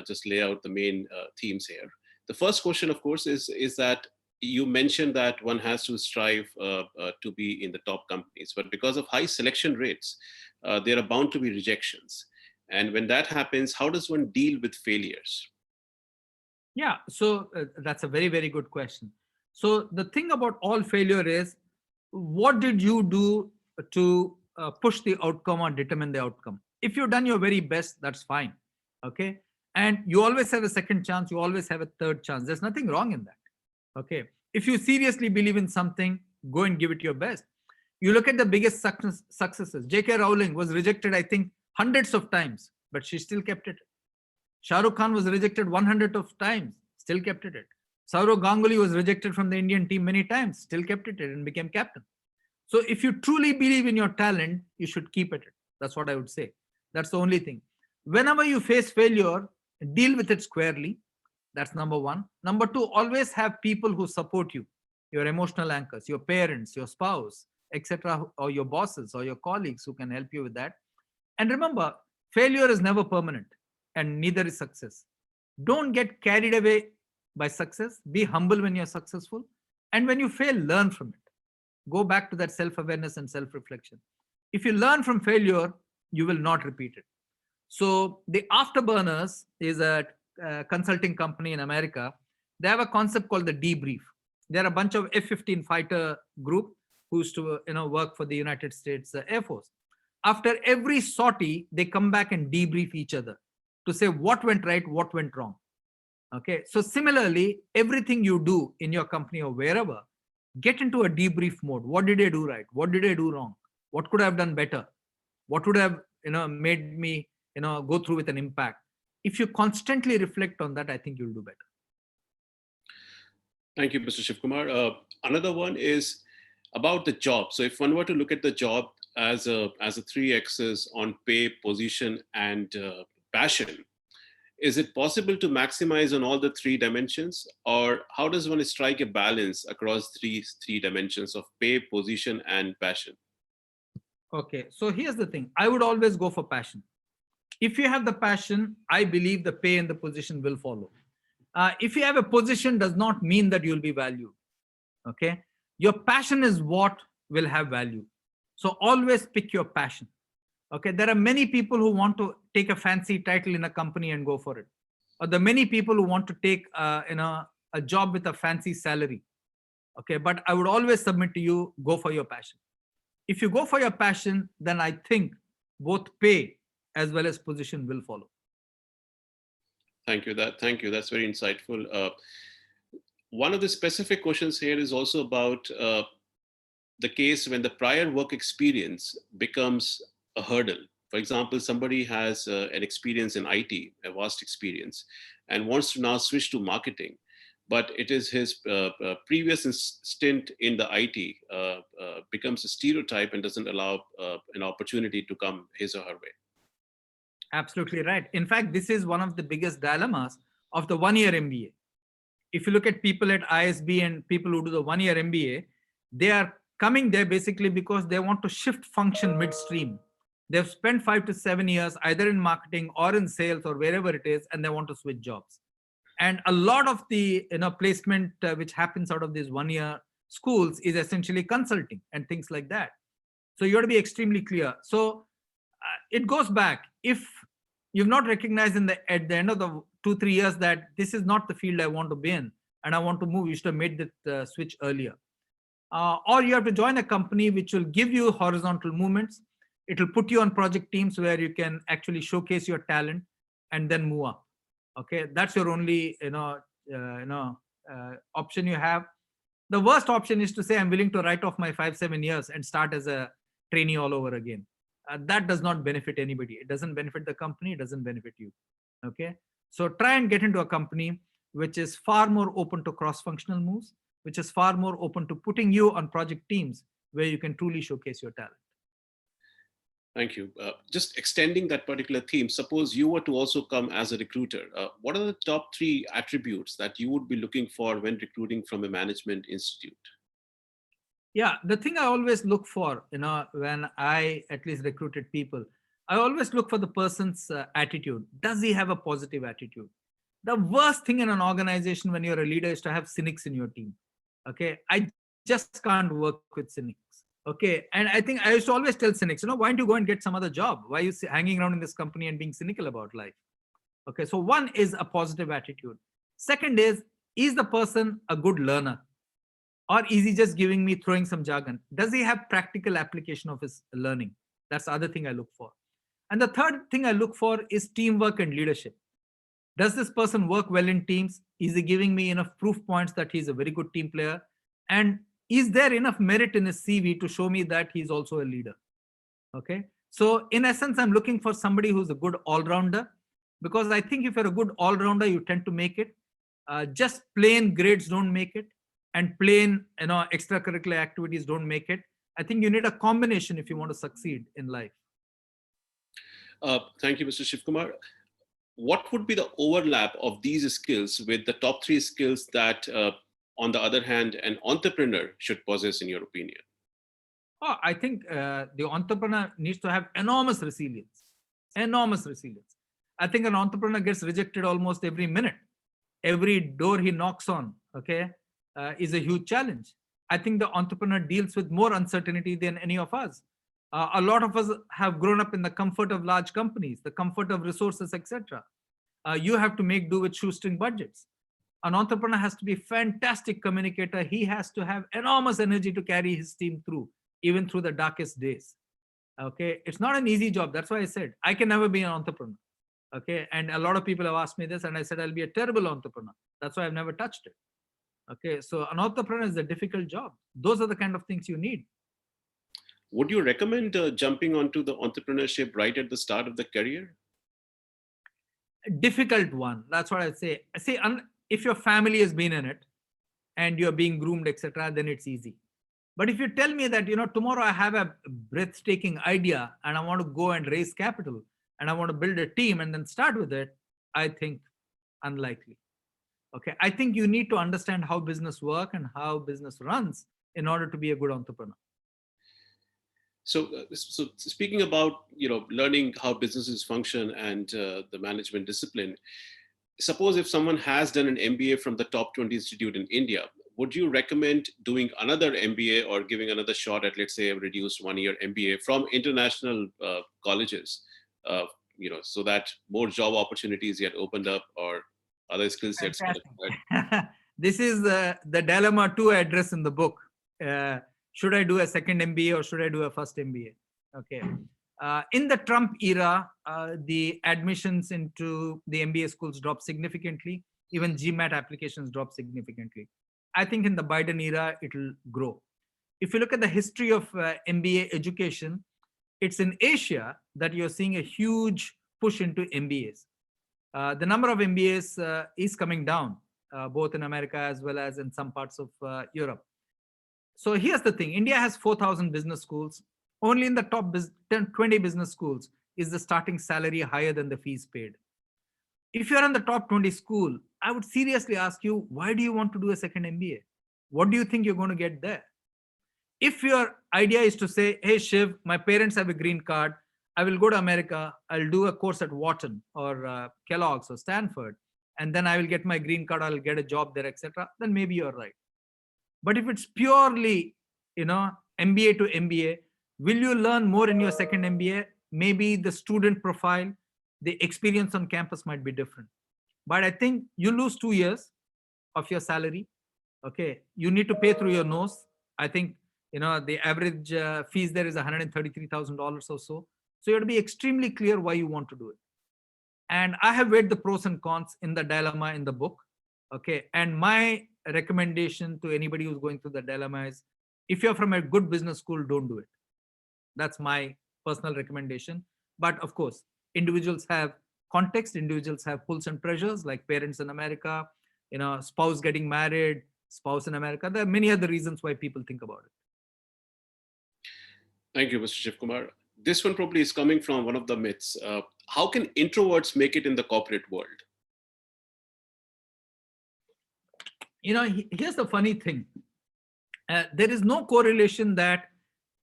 just lay out the main themes here. The first question, of course, is that you mentioned that one has to strive to be in the top companies, but because of high selection rates, there are bound to be rejections. And when that happens, how does one deal with failures? Yeah, so that's a very, very good question. So the thing about all failure is, what did you do to push the outcome or determine the outcome? If you've done your very best, that's fine. Okay. And you always have a second chance. You always have a third chance. There's nothing wrong in that. Okay. If you seriously believe in something, go and give it your best. You look at the biggest successes. J.K. Rowling was rejected, I think, hundreds of times, but she still kept it. Shah Rukh Khan was rejected 100 of times, still kept it. Saurav Ganguly was rejected from the Indian team many times, still kept it and became captain. So if you truly believe in your talent, you should keep it. That's what I would say. That's the only thing. Whenever you face failure, deal with it squarely. That's number one. Number two, always have people who support you, your emotional anchors, your parents, your spouse, etc., or your bosses or your colleagues who can help you with that. And remember, failure is never permanent and neither is success. Don't get carried away by success. Be humble when you're successful. And when you fail, learn from it. Go back to that self-awareness and self-reflection. If you learn from failure, you will not repeat it. So the Afterburners is a consulting company in America. They have a concept called the debrief. They're a bunch of F-15 fighter group who used to work for the United States Air Force. After every sortie, they come back and debrief each other to say what went right, what went wrong. Okay, so similarly, everything you do in your company or wherever, get into a debrief mode. What did I do right? What did I do wrong? What could I have done better? What would have made me go through with an impact? If you constantly reflect on that, I think you'll do better. Thank you, Mr. Shivkumar. Another one is about the job. So if one were to look at the job as a 3 axis on pay, position, and passion, is it possible to maximize on all the 3 dimensions, or how does one strike a balance across three dimensions of pay, position, and passion? Okay, so here's the thing. I would always go for passion. If you have the passion, I believe the pay and the position will follow. If you have a position, does not mean that you'll be valued. Okay, your passion is what will have value. So always pick your passion. Okay, there are many people who want to take a fancy title in a company and go for it. Or there are many people who want to take a job with a fancy salary. Okay, but I would always submit to you, go for your passion. If you go for your passion, then I think both pay as well as position will follow. Thank you. That's very insightful. One of the specific questions here is also about the case when the prior work experience becomes a hurdle. For example, somebody has an experience in IT, a vast experience, and wants to now switch to marketing, but it is his previous stint in the IT becomes a stereotype and doesn't allow an opportunity to come his or her way. Absolutely right. In fact, this is one of the biggest dilemmas of the 1-year MBA. if you look at people at ISB and people who do the 1-year MBA, they are coming there basically because they want to shift function midstream. They've spent 5 to 7 years either in marketing or in sales or wherever it is, and they want to switch jobs. And a lot of the placement which happens out of these 1-year schools is essentially consulting and things like that. So you have to be extremely clear. So it goes back. If you've not recognized at the end of the 2-3 years that this is not the field I want to be in and I want to move, you should have made that switch earlier. Or you have to join a company which will give you horizontal movements. It will put you on project teams where you can actually showcase your talent and then move up. Okay, that's your only option you have. The worst option is to say I'm willing to write off my 5-7 years and start as a trainee all over again. That does not benefit anybody. It doesn't benefit the company. It doesn't benefit you. Okay, so try and get into a company which is far more open to cross-functional moves, which is far more open to putting you on project teams where you can truly showcase your talent. Thank you. Just extending that particular theme, suppose you were to also come as a recruiter. What are the top 3 attributes that you would be looking for when recruiting from a management institute? Yeah, the thing I always look for, when I at least recruited people, I always look for the person's attitude. Does he have a positive attitude? The worst thing in an organization when you're a leader is to have cynics in your team. Okay, I just can't work with cynics. Okay, and I think I used to always tell cynics, why don't you go and get some other job? Why are you hanging around in this company and being cynical about life? Okay, so one is a positive attitude. Second is the person a good learner? Or is he just throwing some jargon? Does he have practical application of his learning? That's the other thing I look for. And the third thing I look for is teamwork and leadership. Does this person work well in teams? Is he giving me enough proof points that he's a very good team player? And is there enough merit in his CV to show me that he's also a leader? Okay. So in essence, I'm looking for somebody who's a good all-rounder, because I think if you're a good all-rounder, you tend to make it. Just plain grades don't make it, and plain extracurricular activities don't make it. I think you need a combination if you want to succeed in life. Thank you, Mr. Shivkumar. What would be the overlap of these skills with the top 3 skills that, on the other hand, an entrepreneur should possess, in your opinion? Oh, I think the entrepreneur needs to have enormous resilience. Enormous resilience. I think an entrepreneur gets rejected almost every minute. Every door he knocks on, okay, is a huge challenge. I think the entrepreneur deals with more uncertainty than any of us. A lot of us have grown up in the comfort of large companies, the comfort of resources, etc. You have to make do with shoestring budgets. An entrepreneur has to be a fantastic communicator. He has to have enormous energy to carry his team through, even through the darkest days. Okay, it's not an easy job. That's why I said I can never be an entrepreneur. Okay, and a lot of people have asked me this, and I said I'll be a terrible entrepreneur. That's why I've never touched it. Okay, so an entrepreneur is a difficult job. Those are the kind of things you need. Would you recommend jumping onto the entrepreneurship right at the start of the career? A difficult one. That's what I'd say. If your family has been in it and you're being groomed, etc., then it's easy. But if you tell me that, tomorrow I have a breathtaking idea and I want to go and raise capital and I want to build a team and then start with it, I think unlikely. Okay, I think you need to understand how business works and how business runs in order to be a good entrepreneur. So speaking about learning how businesses function and the management discipline, suppose if someone has done an MBA from the top 20 institute in India, would you recommend doing another MBA or giving another shot at, let's say, a reduced 1-year MBA from international colleges, so that more job opportunities get opened up or other skill sets? This is the dilemma too I address in the book. Should I do a second MBA or should I do a first MBA? Okay. In the Trump era, the admissions into the MBA schools dropped significantly. Even GMAT applications dropped significantly. I think in the Biden era, it'll grow. If you look at the history of MBA education, it's in Asia that you're seeing a huge push into MBAs. The number of MBAs is coming down, both in America as well as in some parts of Europe. So here's the thing. India has 4,000 business schools. Only in the top 20 business schools is the starting salary higher than the fees paid. If you're in the top 20 school, I would seriously ask you, why do you want to do a second MBA? What do you think you're going to get there? If your idea is to say, hey, Shiv, my parents have a green card, I will go to America, I'll do a course at Wharton or Kellogg's or Stanford, and then I will get my green card, I'll get a job there, etc., then maybe you're right. But if it's purely, MBA to MBA, will you learn more in your second MBA? Maybe the student profile, the experience on campus might be different. But I think you lose 2 years of your salary. Okay, you need to pay through your nose. I think the average fees there is $133,000 or so. So you have to be extremely clear why you want to do it. And I have weighed the pros and cons in the dilemma in the book. Okay, and my recommendation to anybody who's going through the dilemma is, if you're from a good business school, don't do it. That's my personal recommendation. But of course, individuals have context, individuals have pulls and pressures, like parents in America, spouse getting married, spouse in America. There are many other reasons why people think about it. Thank you, Mr. Shiv Kumar. This one probably is coming from one of the myths. How can introverts make it in the corporate world? Here's the funny thing. There is no correlation that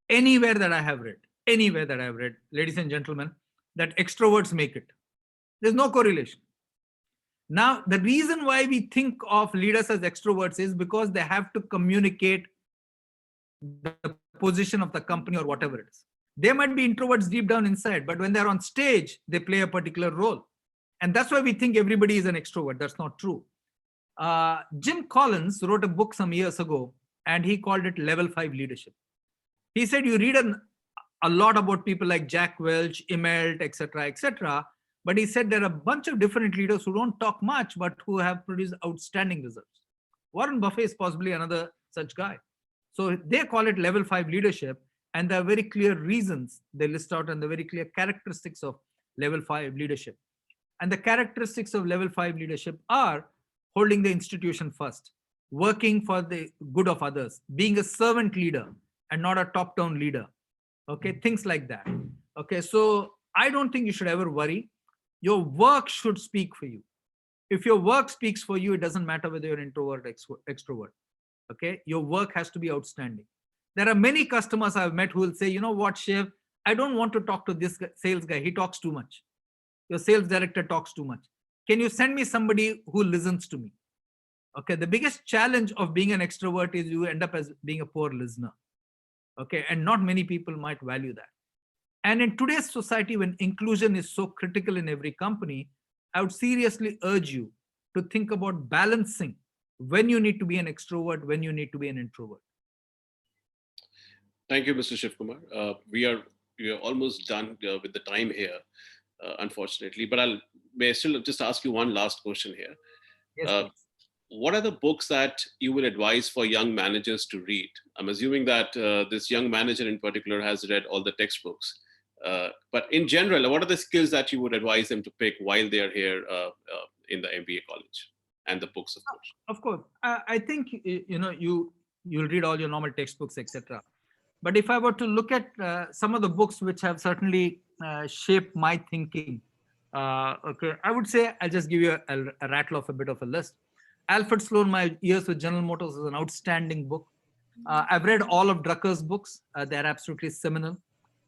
anywhere that I have read, ladies and gentlemen, that extroverts make it. There's no correlation. Now, the reason why we think of leaders as extroverts is because they have to communicate the position of the company or whatever it is. They might be introverts deep down inside, but when they're on stage, they play a particular role. And that's why we think everybody is an extrovert. That's not true. Jim Collins wrote a book some years ago, and he called it Level 5 Leadership. He said, you read a lot about people like Jack Welch, Immelt, etc., but he said there are a bunch of different leaders who don't talk much, but who have produced outstanding results. Warren Buffett is possibly another such guy. So they call it Level 5 Leadership, and there are very clear reasons they list out, and the very clear characteristics of Level 5 Leadership. And the characteristics of Level 5 Leadership are holding the institution first, working for the good of others, being a servant leader and not a top-down leader. Okay, things like that. Okay, so I don't think you should ever worry. Your work should speak for you. If your work speaks for you, it doesn't matter whether you're introvert or extrovert. Okay, your work has to be outstanding. There are many customers I've met who will say, you know what, Shiv, I don't want to talk to this sales guy. He talks too much. Your sales director talks too much. Can you send me somebody who listens to me? Okay, the biggest challenge of being an extrovert is you end up as being a poor listener. Okay, and not many people might value that. And in today's society, when inclusion is so critical in every company, I would seriously urge you to think about balancing when you need to be an extrovert, when you need to be an introvert. Thank you, Mr. Shiv Kumar. We are almost done with the time here, unfortunately, but may I still just ask you one last question here. Yes, what are the books that you would advise for young managers to read? I'm assuming that this young manager in particular has read all the textbooks. But in general, what are the skills that you would advise them to pick while they're here in the MBA college, and the books, of course? Of course, I think you'll read all your normal textbooks, etc. But if I were to look at some of the books which have certainly shaped my thinking, okay, I would say I'll just give you a rattle off a bit of a list. Alfred Sloan, My Years with General Motors, is an outstanding book. I've read all of Drucker's books. They're absolutely seminal.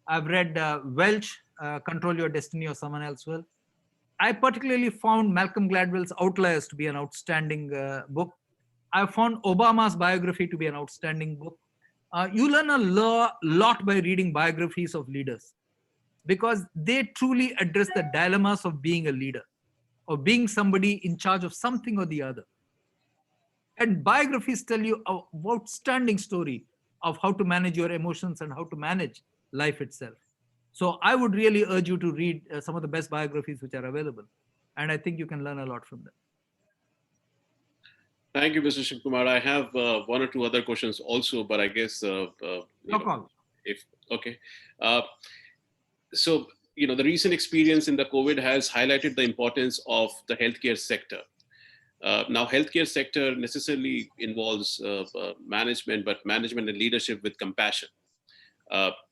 I've read Welch, Control Your Destiny, or someone else will. I particularly found Malcolm Gladwell's Outliers to be an outstanding book. I found Obama's biography to be an outstanding book. You learn a lot by reading biographies of leaders, because they truly address the dilemmas of being a leader, of being somebody in charge of something or the other. And biographies tell you an outstanding story of how to manage your emotions and how to manage life itself. So I would really urge you to read some of the best biographies which are available. And I think you can learn a lot from them. Thank you, Mr. Shiv Kumar. I have one or two other questions also, but I guess No problem. Okay. So, the recent experience in the COVID has highlighted the importance of the healthcare sector. Now, healthcare sector necessarily involves management, but management and leadership with compassion.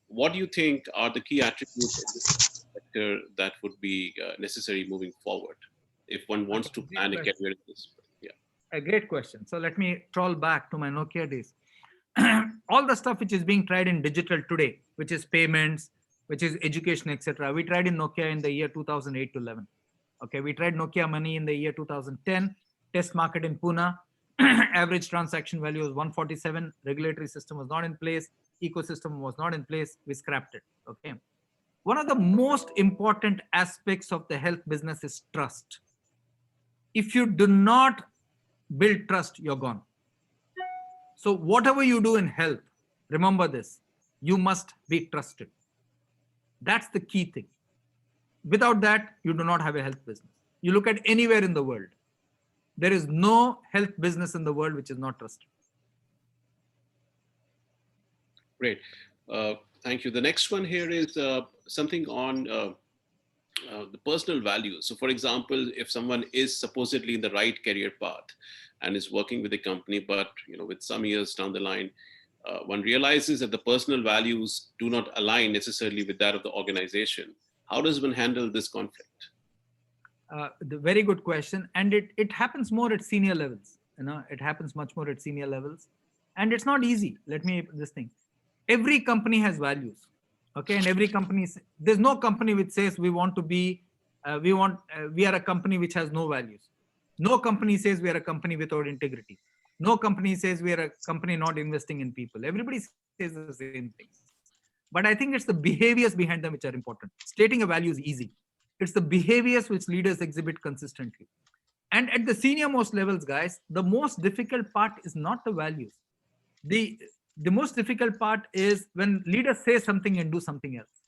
What do you think are the key attributes of this sector that would be necessary moving forward? if one wants to Great plan a question. career in this? Yeah. A great question. So let me troll back to my Nokia days. All the stuff which is being tried in digital today, which is payments, which is education, etc. We tried in Nokia in the year 2008 to 11. Okay, we tried Nokia Money in the year 2010. Test market in Pune. Average transaction value was 147. Regulatory system was not in place. Ecosystem was not in place. We scrapped it. Okay. One of the most important aspects of the health business is trust. If you do not build trust, you're gone. So whatever you do in health, remember this, you must be trusted. That's the key thing. Without that, you do not have a health business. You look at anywhere in the world, there is no health business in the world which is not trusted. Great. Thank you. The next one here is something on the personal values. So for example, if someone is supposedly in the right career path and is working with a company, but with some years down the line, one realizes that the personal values do not align necessarily with that of the organization. How does one handle this conflict? The very good question. And it happens more at senior levels. It happens much more at senior levels. And it's not easy. Let me this thing. Every company has values. Okay, and every company, there's no company which says we want to be, we are a company which has no values. No company says we are a company without integrity. No company says we are a company not investing in people. Everybody says the same things. But I think it's the behaviors behind them which are important. Stating a value is easy. It's the behaviors which leaders exhibit consistently. And at the senior most levels, guys, the most difficult part is not the values. The most difficult part is when leaders say something and do something else.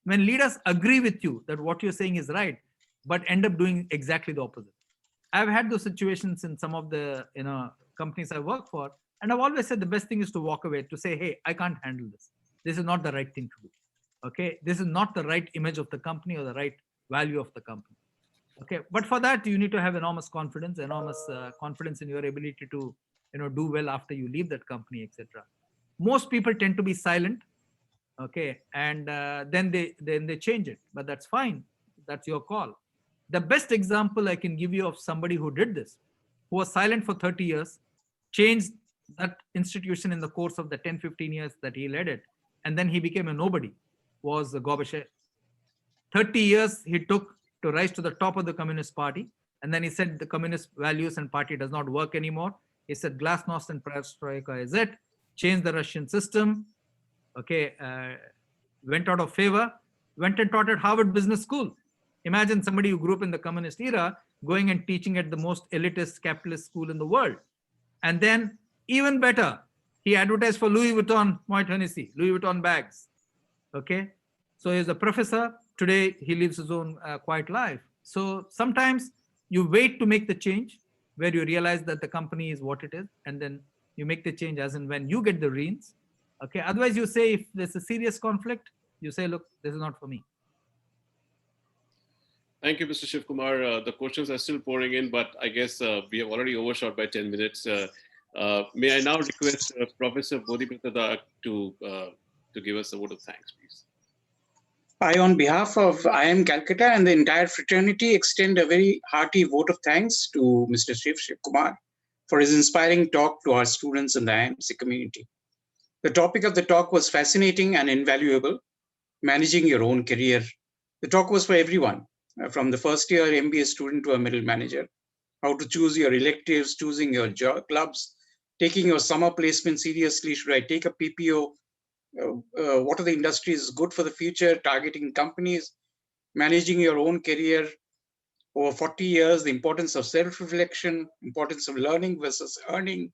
When leaders agree with you that what you're saying is right, but end up doing exactly the opposite. I've had those situations in some of the companies I work for, and I've always said the best thing is to walk away, to say, hey, I can't handle this. This is not the right thing to do. Okay, this is not the right image of the company or the right value of the company. Okay, but for that you need to have enormous confidence in your ability to do well after you leave that company, etc. Most people tend to be silent, okay, and then they change it, but that's fine. That's your call. The best example I can give you of somebody who did this, who was silent for 30 years, changed that institution in the course of the 10-15 years that he led it, and then he became a nobody, was Gorbachev. 30 years he took to rise to the top of the Communist Party, and then he said the communist values and party does not work anymore. He said glasnost and perestroika is it, changed the Russian system, okay, went out of favor, went and taught at Harvard Business School. Imagine somebody who grew up in the communist era going and teaching at the most elitist capitalist school in the world. And then even better, he advertised for Louis Vuitton Moet Hennessy, Louis Vuitton bags. Okay, so he's a professor. Today he lives his own quiet life. So sometimes you wait to make the change where you realize that the company is what it is, and then you make the change as and when you get the reins. Okay, otherwise you say if there's a serious conflict, you say, look, this is not for me. Thank you, Mr. Shiv Kumar. The questions are still pouring in, but I guess we have already overshot by 10 minutes. May I now request Professor Bodhipratha to give us a vote of thanks, please. I, on behalf of IIM Calcutta and the entire fraternity, extend a very hearty vote of thanks to Mr. Shiv Kumar for his inspiring talk to our students in the IIMC community. The topic of the talk was fascinating and invaluable, managing your own career. The talk was for everyone, from the first year MBA student to a middle manager. How to choose your electives, choosing your job clubs, taking your summer placement seriously. Should I take a PPO? What are the industries good for the future? Targeting companies, managing your own career over 40 years, the importance of self-reflection, importance of learning versus earning,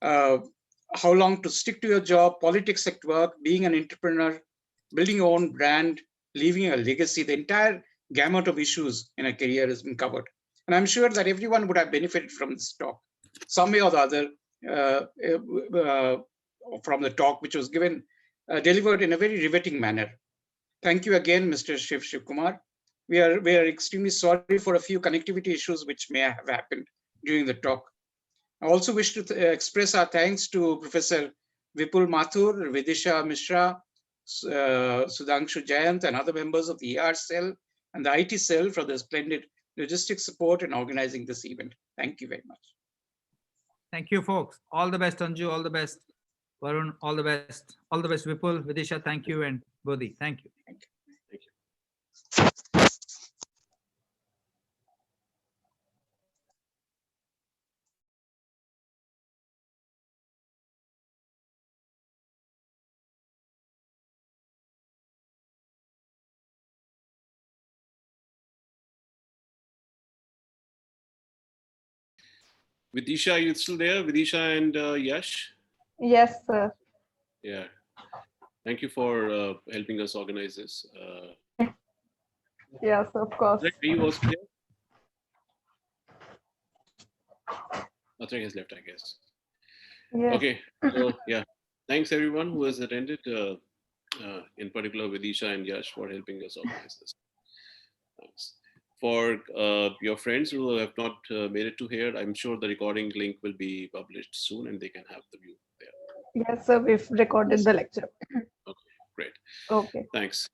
how long to stick to your job, politics at work, being an entrepreneur, building your own brand, leaving a legacy. The entire gamut of issues in a career has been covered. And I'm sure that everyone would have benefited from this talk, some way or the other, from the talk, which was given, delivered in a very riveting manner. Thank you again, Mr. Shiv Kumar. We are extremely sorry for a few connectivity issues which may have happened during the talk. I also wish to express our thanks to Professor Vipul Mathur, Vidisha Mishra, Sudhanshu Jayant, and other members of the ER cell and the IT cell for the splendid logistics support in organizing this event. Thank you very much. Thank you, folks. All the best, Anju. All the best. Varun, all the best. All the best, Vipul, Vidisha, thank you, and Bodhi, thank you. Thank you. Vidisha, are you still there? Vidisha and Yash? Yes, sir. Yeah. Thank you for helping us organize this. Yes, of course. Are you also there? Atrek has left, I guess. Yes. Okay. So, yeah. Thanks, everyone who has attended, in particular, Vidisha and Yash for helping us organize this. Thanks. For your friends who have not made it to here, I'm sure the recording link will be published soon and they can have the view there. Yes, sir. We've recorded the lecture. Okay, great. Okay. Thanks.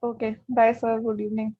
Okay. Bye, sir. Good evening.